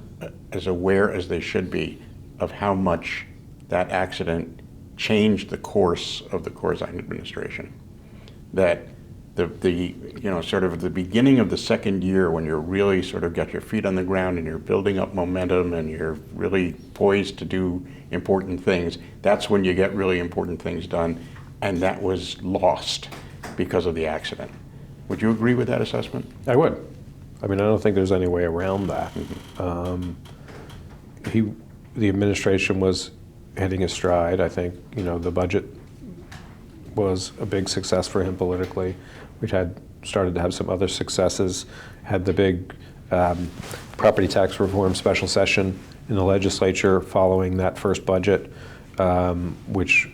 as aware as they should be of how much that accident changed the course of the Corzine administration. That sort of the beginning of the second year, when you're really sort of got your feet on the ground and you're building up momentum and you're really poised to do important things, that's when you get really important things done, and that was lost because of the accident. Would you agree with that assessment? I would. I mean, I don't think there's any way around that. The administration was hitting a stride. I think, the budget was a big success for him politically. We'd started to have some other successes, had the big property tax reform special session in the legislature following that first budget, which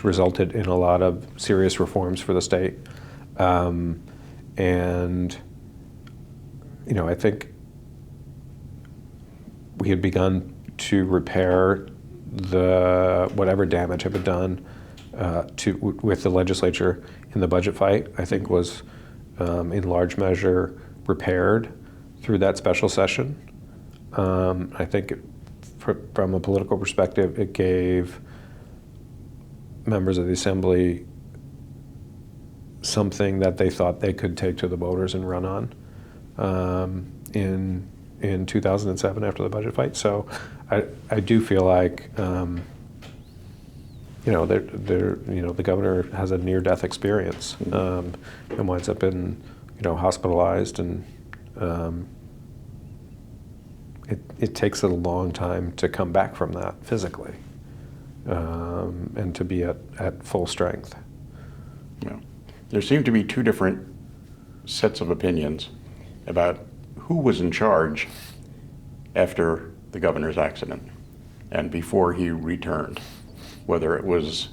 resulted in a lot of serious reforms for the state. And I think we had begun to repair whatever damage had been done with the legislature in the budget fight. I think was in large measure repaired through that special session. I think from a political perspective, it gave members of the Assembly something that they thought they could take to the voters and run on in 2007 after the budget fight. So I do feel like the governor has a near-death experience and winds up in hospitalized, and it takes a long time to come back from that physically and to be at full strength. Yeah. There seem to be two different sets of opinions about who was in charge after the governor's accident and before he returned, whether it was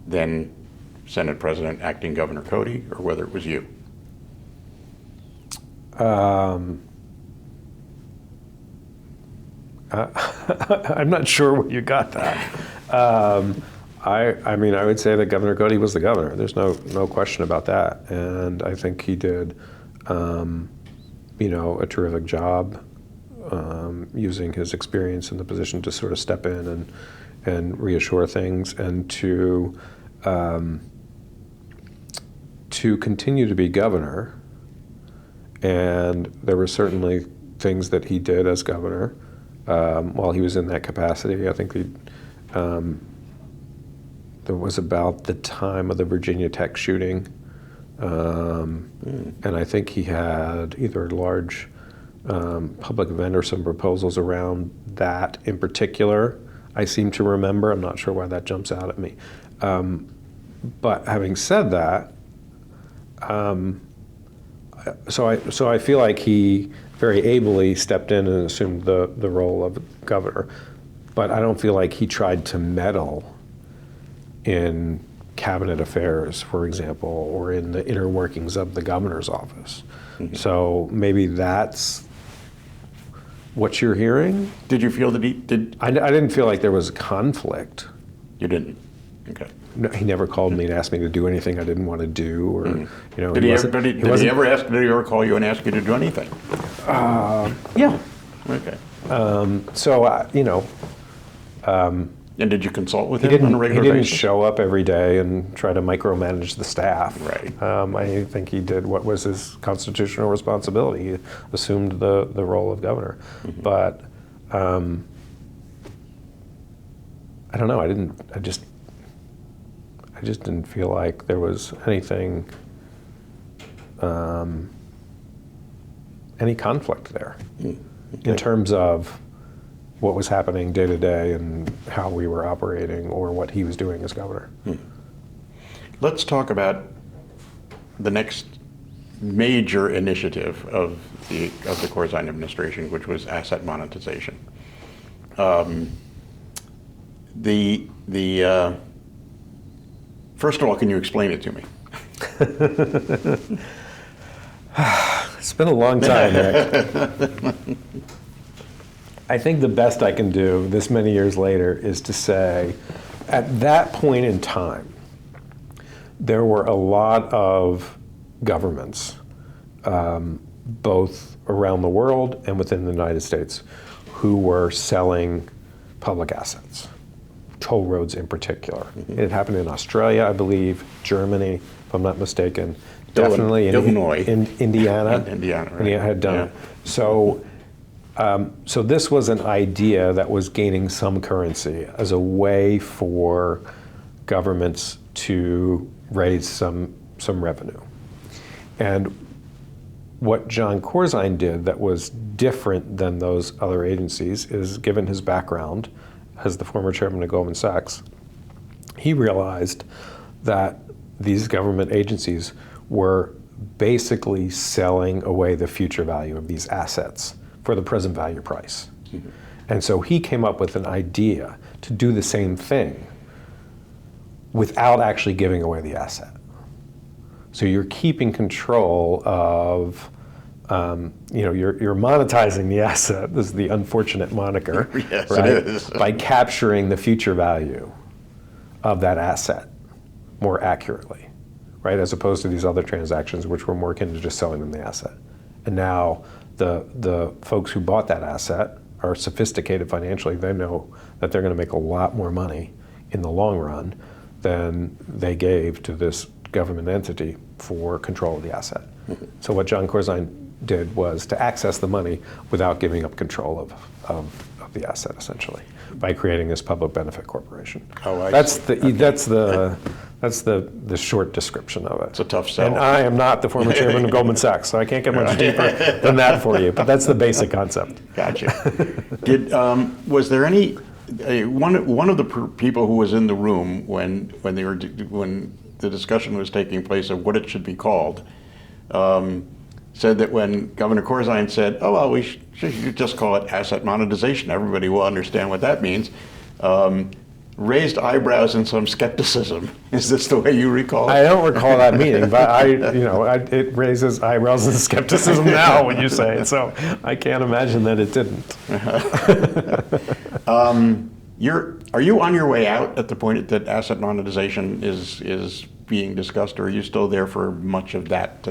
then Senate President acting Governor Cody or whether it was you. I'm not sure where you got that. I mean, I would say that Governor Cody was the governor. There's no question about that, and I think he did, a terrific job using his experience in the position to sort of step in and reassure things, and to continue to be governor. And there were certainly things that he did as governor while he was in that capacity. I think there was about the time of the Virginia Tech shooting, and I think he had either a large public event or some proposals around that in particular. I seem to remember. I'm not sure why that jumps out at me. But having said that, so I feel like he very ably stepped in and assumed the role of governor, but I don't feel like he tried to meddle in cabinet affairs, for example, or in the inner workings of the governor's office. Mm-hmm. So maybe that's what you're hearing. Did you feel that he did? I didn't feel like there was a conflict. You didn't? Okay. No, he never called me and asked me to do anything I didn't want to do, or Did he ever call you and ask you to do anything? Yeah. Okay. And did you consult with him on a regular basis? He didn't show up every day and try to micromanage the staff. Right. I think he did what was his constitutional responsibility. He assumed the role of governor. Mm-hmm. But I don't know. I just didn't feel like there was anything, any conflict there in terms of what was happening day to day and how we were operating or what he was doing as governor. Let's talk about the next major initiative of the Corzine administration, which was asset monetization. First of all, can you explain it to me? It's been a long time, Rick. I think the best I can do this many years later is to say, at that point in time, there were a lot of governments, both around the world and within the United States, who were selling public assets, toll roads in particular. Mm-hmm. It happened in Australia, I believe, Germany, if I'm not mistaken, definitely Illinois. in Indiana. Indiana, right. Indiana had done it. So this was an idea that was gaining some currency as a way for governments to raise some revenue. And what John Corzine did that was different than those other agencies is, given his background as the former chairman of Goldman Sachs, he realized that these government agencies were basically selling away the future value of these assets for the present value price. Mm-hmm. And so he came up with an idea to do the same thing without actually giving away the asset. So you're keeping control of, you're monetizing the asset. This is the unfortunate moniker, yes, right? It is. By capturing the future value of that asset more accurately, right? As opposed to these other transactions, which were more akin to just selling them the asset. And now the folks who bought that asset are sophisticated financially. They know that they're going to make a lot more money in the long run than they gave to this government entity for control of the asset. Mm-hmm. So what John Corzine did was to access the money without giving up control of the asset, essentially, by creating this public benefit corporation. Oh, that's the short description of it. It's a tough sell. And I am not the former chairman of Goldman Sachs, so I can't get much deeper than that for you. But that's the basic concept. Gotcha. Was there any one of the people who was in the room when the discussion was taking place of what it should be called, said that when Governor Corzine said, "Oh well, we should just call it asset monetization. Everybody will understand what that means," raised eyebrows and some skepticism. Is this the way you recall it? I don't recall that meeting, but it raises eyebrows and skepticism now when you say it. So I can't imagine that it didn't. Are you on your way out at the point that asset monetization is being discussed, or are you still there for much of that?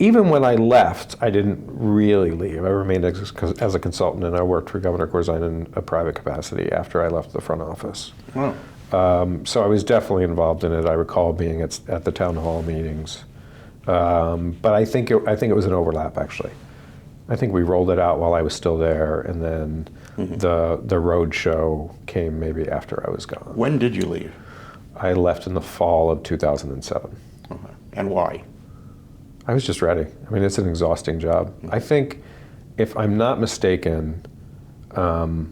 even when I left, I didn't really leave. I remained as a consultant, and I worked for Governor Corzine in a private capacity after I left the front office. Wow. So I was definitely involved in it. I recall being at the town hall meetings. But I think it was an overlap, actually. I think we rolled it out while I was still there, and then the road show came maybe after I was gone. When did you leave? I left in the fall of 2007. Okay. And why? I was just ready. I mean, it's an exhausting job. I think, if I'm not mistaken, the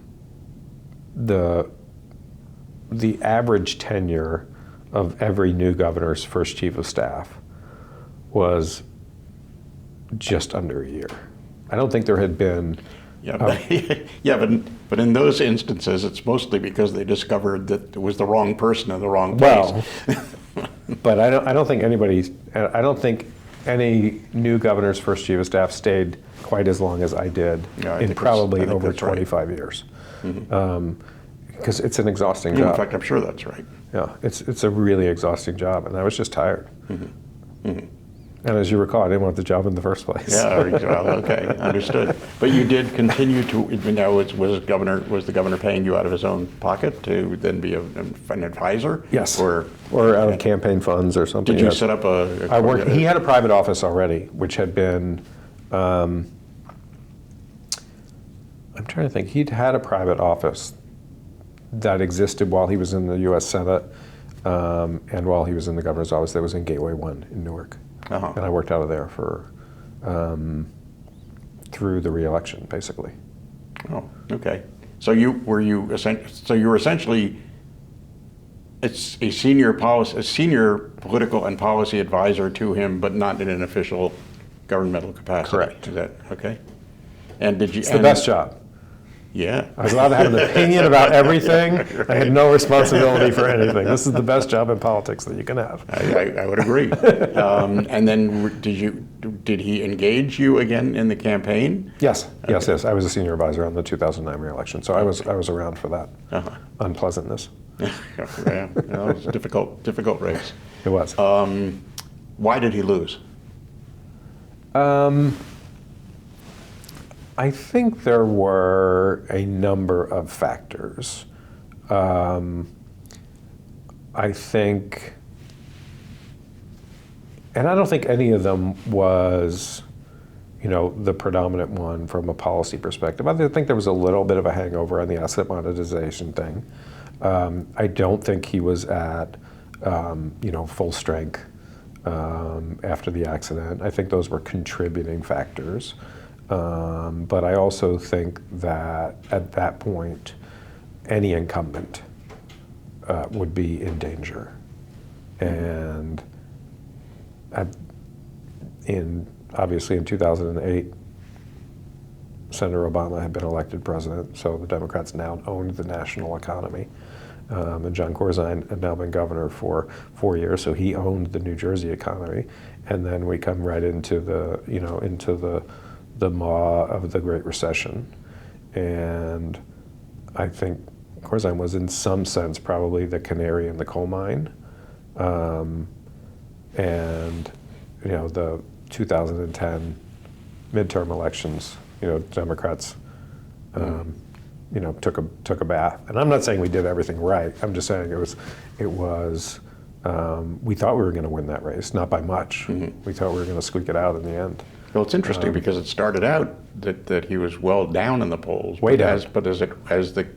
average tenure of every new governor's first chief of staff was just under a year. I don't think there had been. But in those instances, it's mostly because they discovered that it was the wrong person in the wrong place. Well, but I don't think any new governor's first chief of staff stayed quite as long as I did in probably over 25 years. Because it's an exhausting job. In fact, I'm sure that's right. Yeah, it's a really exhausting job, and I was just tired. And as you recall, I didn't want the job in the first place. Yeah, well, okay, understood. But you did continue to. Now, was the governor paying you out of his own pocket to then be an advisor? Yes. Or out of campaign funds or something. Did you set up a? I worked. He had a private office already, which had been. I'm trying to think. He'd had a private office that existed while he was in the U.S. Senate, and while he was in the governor's office that was in Gateway 1 in Newark. And I worked out of there for through the re-election, basically. Oh, okay. So you were essentially a senior political and policy advisor to him, but not in an official governmental capacity. Correct. Is that okay? And did you? It's the best job. Yeah. I was allowed to have an opinion about everything. Right. I had no responsibility for anything. This is the best job in politics that you can have. I would agree. And then did he engage you again in the campaign? Yes. Okay. Yes. I was a senior advisor on the 2009 re-election, so I was around for that unpleasantness. Yeah, it was a difficult race. It was. Why did he lose? I think there were a number of factors. I think, and I don't think any of them was, the predominant one from a policy perspective. I think there was a little bit of a hangover on the asset monetization thing. I don't think he was at, full strength after the accident. I think those were contributing factors. But I also think that at that point, any incumbent would be in danger. And obviously in 2008, Senator Obama had been elected president, so the Democrats now owned the national economy. And John Corzine had now been governor for 4 years, so he owned the New Jersey economy. And then we come right into the maw of the Great Recession. And I think Corzine was in some sense probably the canary in the coal mine. And the 2010 midterm elections, Democrats took a bath. And I'm not saying we did everything right. I'm just saying it was we thought we were going to win that race, not by much. We thought we were going to squeak it out in the end. Well, it's interesting because it started out that he was well down in the polls. Way down. But as the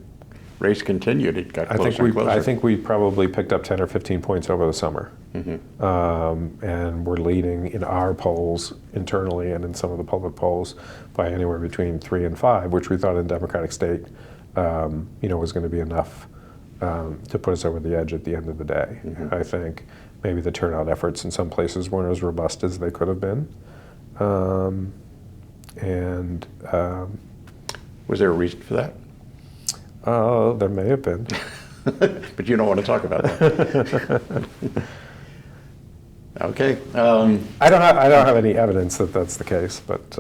race continued, it got closer and closer. I think we probably picked up 10 or 15 points over the summer. And we're leading in our polls internally and in some of the public polls by anywhere between 3 and 5, which we thought in Democratic state, was going to be enough to put us over the edge at the end of the day. I think maybe the turnout efforts in some places weren't as robust as they could have been. Was there a reason for that? There may have been. But you don't want to talk about that. Okay. I don't have any evidence that that's the case, but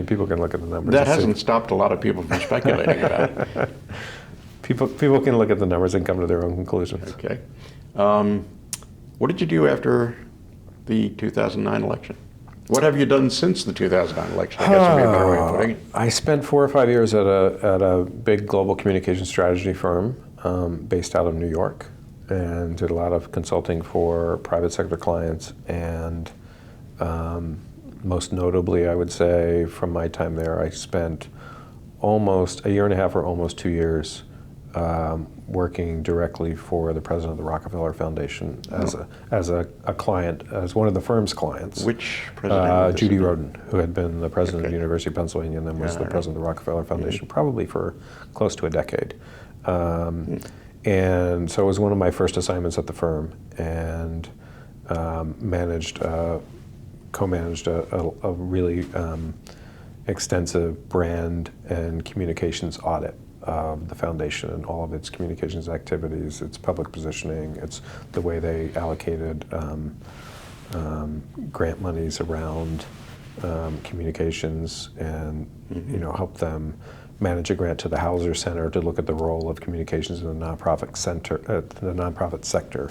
people can look at the numbers. That hasn't stopped a lot of people from speculating about it. People can look at the numbers and come to their own conclusions. Okay. What did you do after the 2009 election? What have you done since the 2009 election? I guess would be a better way of putting it. I spent 4 or 5 years at a big global communication strategy firm based out of New York, and did a lot of consulting for private sector clients. And most notably, I would say, from my time there, I spent almost a year and a half or almost 2 years working directly for the president of the Rockefeller Foundation as a client, as one of the firm's clients. Which president? Judy Rodin, who had been the president of the University of Pennsylvania and then was the president of the Rockefeller Foundation probably for close to a decade. And so it was one of my first assignments at the firm, and co-managed a really extensive brand and communications audit of the foundation and all of its communications activities, its public positioning, it's the way they allocated grant monies around communications, and helped them manage a grant to the Hauser Center to look at the role of communications in the nonprofit sector.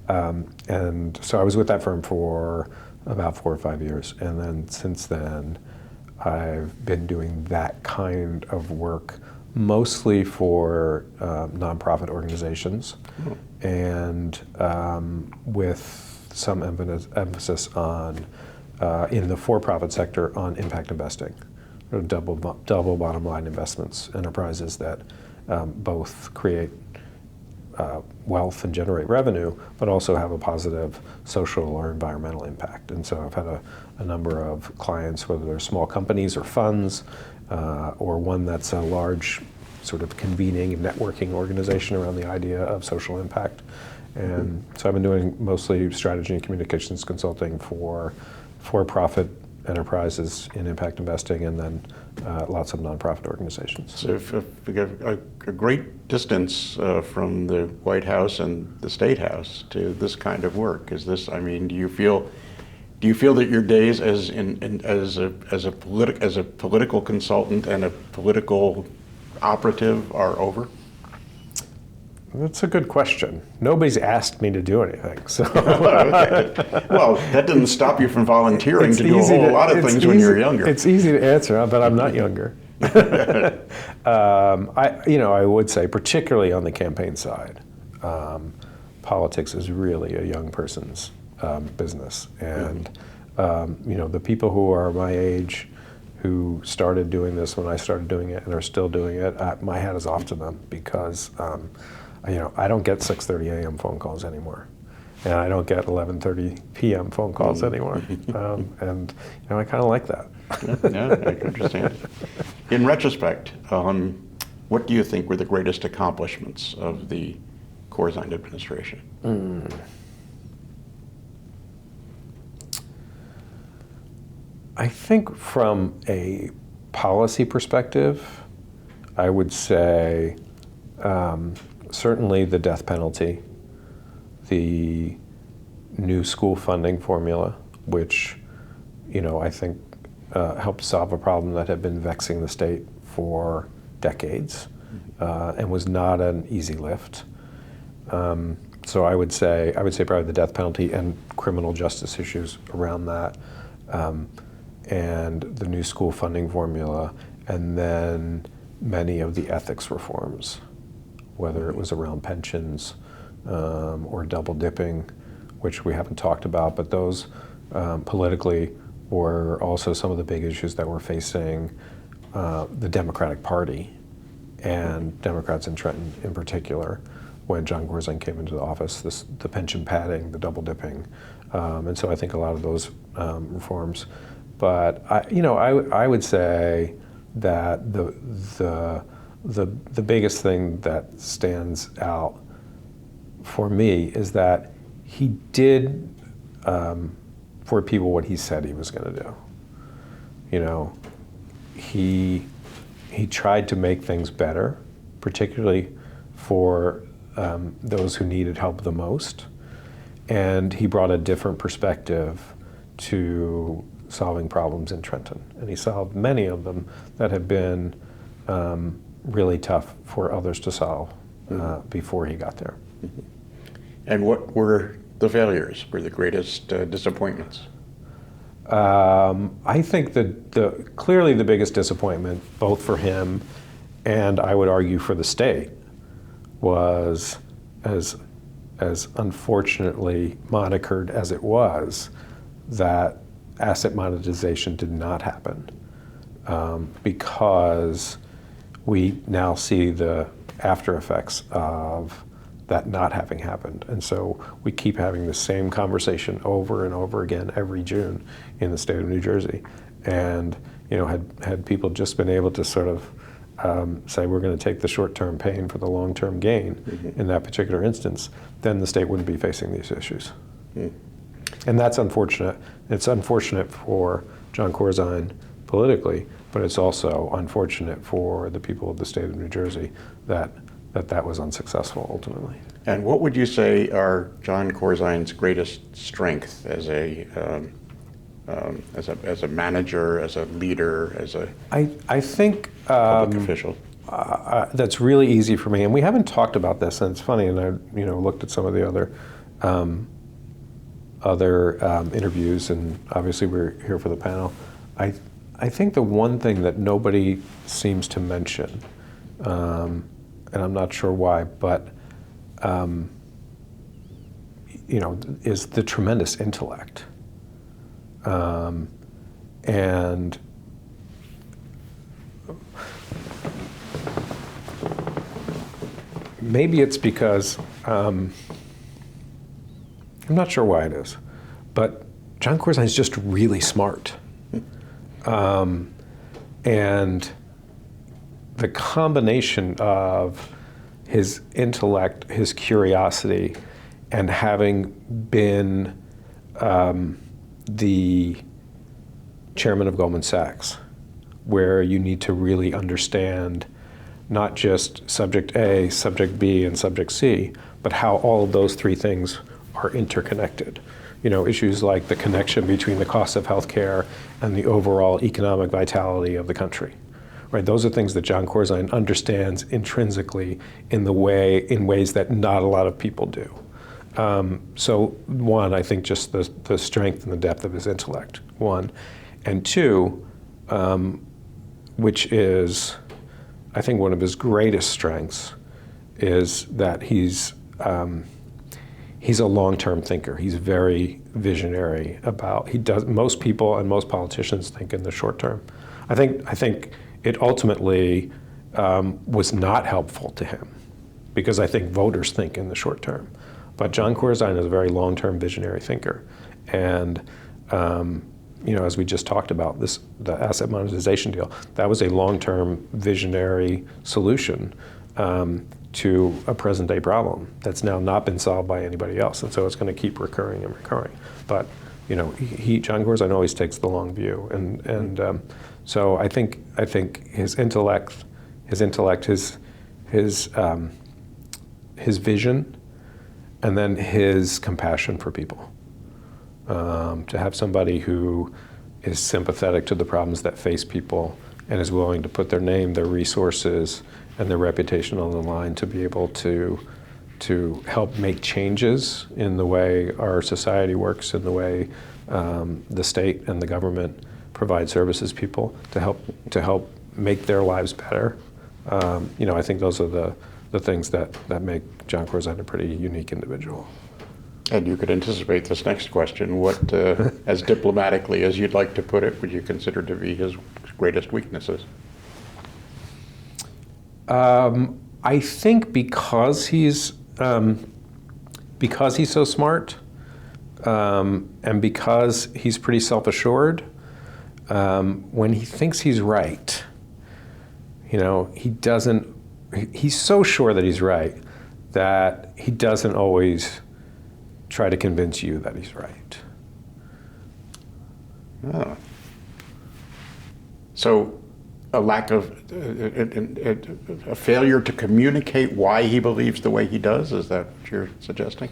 And so I was with that firm for about 4 or 5 years, and then since then I've been doing that kind of work mostly for nonprofit organizations, and with some emphasis on, in the for-profit sector, on impact investing, or double bottom line investments, enterprises that both create wealth and generate revenue, but also have a positive social or environmental impact. And so I've had a number of clients, whether they're small companies or funds, or one that's a large sort of convening and networking organization around the idea of social impact. And so I've been doing mostly strategy and communications consulting for for-profit enterprises in impact investing, and then lots of nonprofit organizations. So if we got a great distance from the White House and the State House to this kind of work. Is this? I mean, do you feel that your days as a political consultant and a political operative are over? That's a good question. Nobody's asked me to do anything, so. Well, that didn't stop you from volunteering to do a whole lot of things when you were younger. It's easy to answer, but I'm not younger. I would say, particularly on the campaign side, politics is really a young person's business, and the people who are my age, who started doing this when I started doing it and are still doing it, my hat is off to them, because I don't get 6:30 a.m. phone calls anymore, and I don't get 11:30 p.m. phone calls anymore, and I kind of like that. Yeah, I can understand. In retrospect, what do you think were the greatest accomplishments of the Corzine administration? I think from a policy perspective, I would say certainly the death penalty, the new school funding formula, which I think helped solve a problem that had been vexing the state for decades, and was not an easy lift. So I would say probably the death penalty and criminal justice issues around that, and the new school funding formula, and then many of the ethics reforms, whether it was around pensions or double dipping, which we haven't talked about, but those politically were also some of the big issues that were facing the Democratic Party and Democrats in Trenton in particular when John Corzine came into the office, the pension padding, the double dipping. And so I think a lot of those reforms. But I would say that the biggest thing that stands out for me is that he did for people what he said he was going to do. He tried to make things better, particularly for those who needed help the most, and he brought a different perspective to solving problems in Trenton, and he solved many of them that have been really tough for others to solve before he got there. And what were the failures, were the greatest disappointments? I think that clearly the biggest disappointment, both for him and I would argue for the state, was as unfortunately monikered as it was, that asset monetization did not happen, because we now see the after effects of that not having happened. And so we keep having the same conversation over and over again every June in the state of New Jersey. And had people just been able to sort of say we're going to take the short-term pain for the long-term gain in that particular instance, then the state wouldn't be facing these issues. And that's unfortunate. It's unfortunate for John Corzine politically, but it's also unfortunate for the people of the state of New Jersey that was unsuccessful ultimately. And what would you say are John Corzine's greatest strength as a manager, as a leader, as a I think public official? That's really easy for me, and we haven't talked about this. And it's funny, and I looked at some of the other interviews, and obviously we're here for the panel. I think the one thing that nobody seems to mention, and I'm not sure why, but is the tremendous intellect. And maybe it's because, I'm not sure why it is, but John Corzine is just really smart. And the combination of his intellect, his curiosity, and having been the chairman of Goldman Sachs, where you need to really understand not just subject A, subject B, and subject C, but how all of those three things are interconnected. Issues like the connection between the cost of healthcare and the overall economic vitality of the country. Right? Those are things that John Corzine understands intrinsically in ways that not a lot of people do. So one, I think just the strength and the depth of his intellect, one. And two, which is, I think one of his greatest strengths, is that he's a long-term thinker. He's very visionary most people and most politicians think in the short term. I think it ultimately was not helpful to him, because I think voters think in the short term. But John Corzine is a very long-term visionary thinker. And as we just talked about, the asset monetization deal, that was a long-term visionary solution to a present-day problem that's now not been solved by anybody else, and so it's going to keep recurring and recurring. But John Corzine always takes the long view, and so I think his intellect, his vision, and then his compassion for people. To have somebody who is sympathetic to the problems that face people and is willing to put their name, their resources, and their reputation on the line to be able to help make changes in the way our society works, in the way the state and the government provide services people, to help make their lives better. I think those are the things that make John Corzine a pretty unique individual. And you could anticipate this next question. What, as diplomatically as you'd like to put it, would you consider to be his greatest weaknesses? I think because he's so smart, and because he's pretty self-assured, when he thinks he's right, he's so sure that he's right that he doesn't always try to convince you that he's right. Oh. So a lack of, a failure to communicate why he believes the way he does, is that what you're suggesting?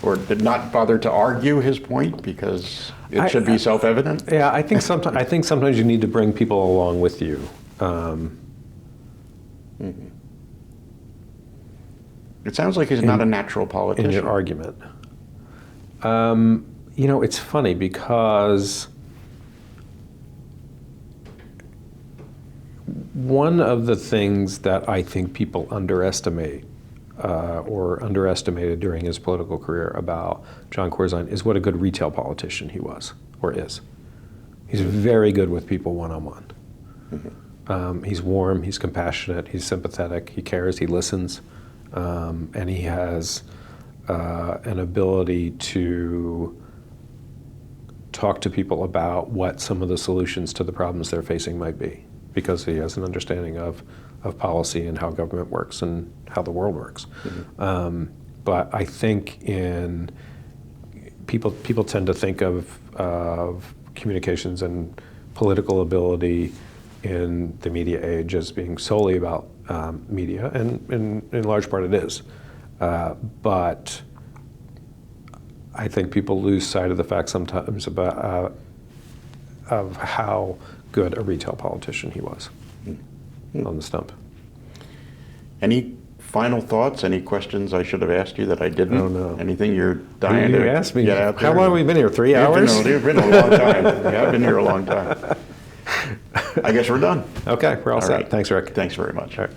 Or did not bother to argue his point because it should be self-evident? Yeah, I think sometimes you need to bring people along with you. It sounds like he's not a natural politician. In your argument. It's funny because one of the things that I think people underestimate or underestimated during his political career about John Corzine is what a good retail politician he was or is. He's very good with people one-on-one. Mm-hmm. He's warm, he's compassionate, he's sympathetic, he cares, he listens, and he has an ability to talk to people about what some of the solutions to the problems they're facing might be, because he has an understanding of policy and how government works and how the world works. Mm-hmm. But I think people tend to think of communications and political ability in the media age as being solely about media, and in large part it is. But I think people lose sight of the fact sometimes about of how good a retail politician he was on the stump. Any final thoughts? Any questions I should have asked you that I didn't? Oh, no. Anything you're dying You to asked me. get out there? How long have we been here? 3 hours? You've been a long time. We have been here a long time. I guess we're done. Okay, we're all set. right. Thanks, Rick. Thanks very much. All right.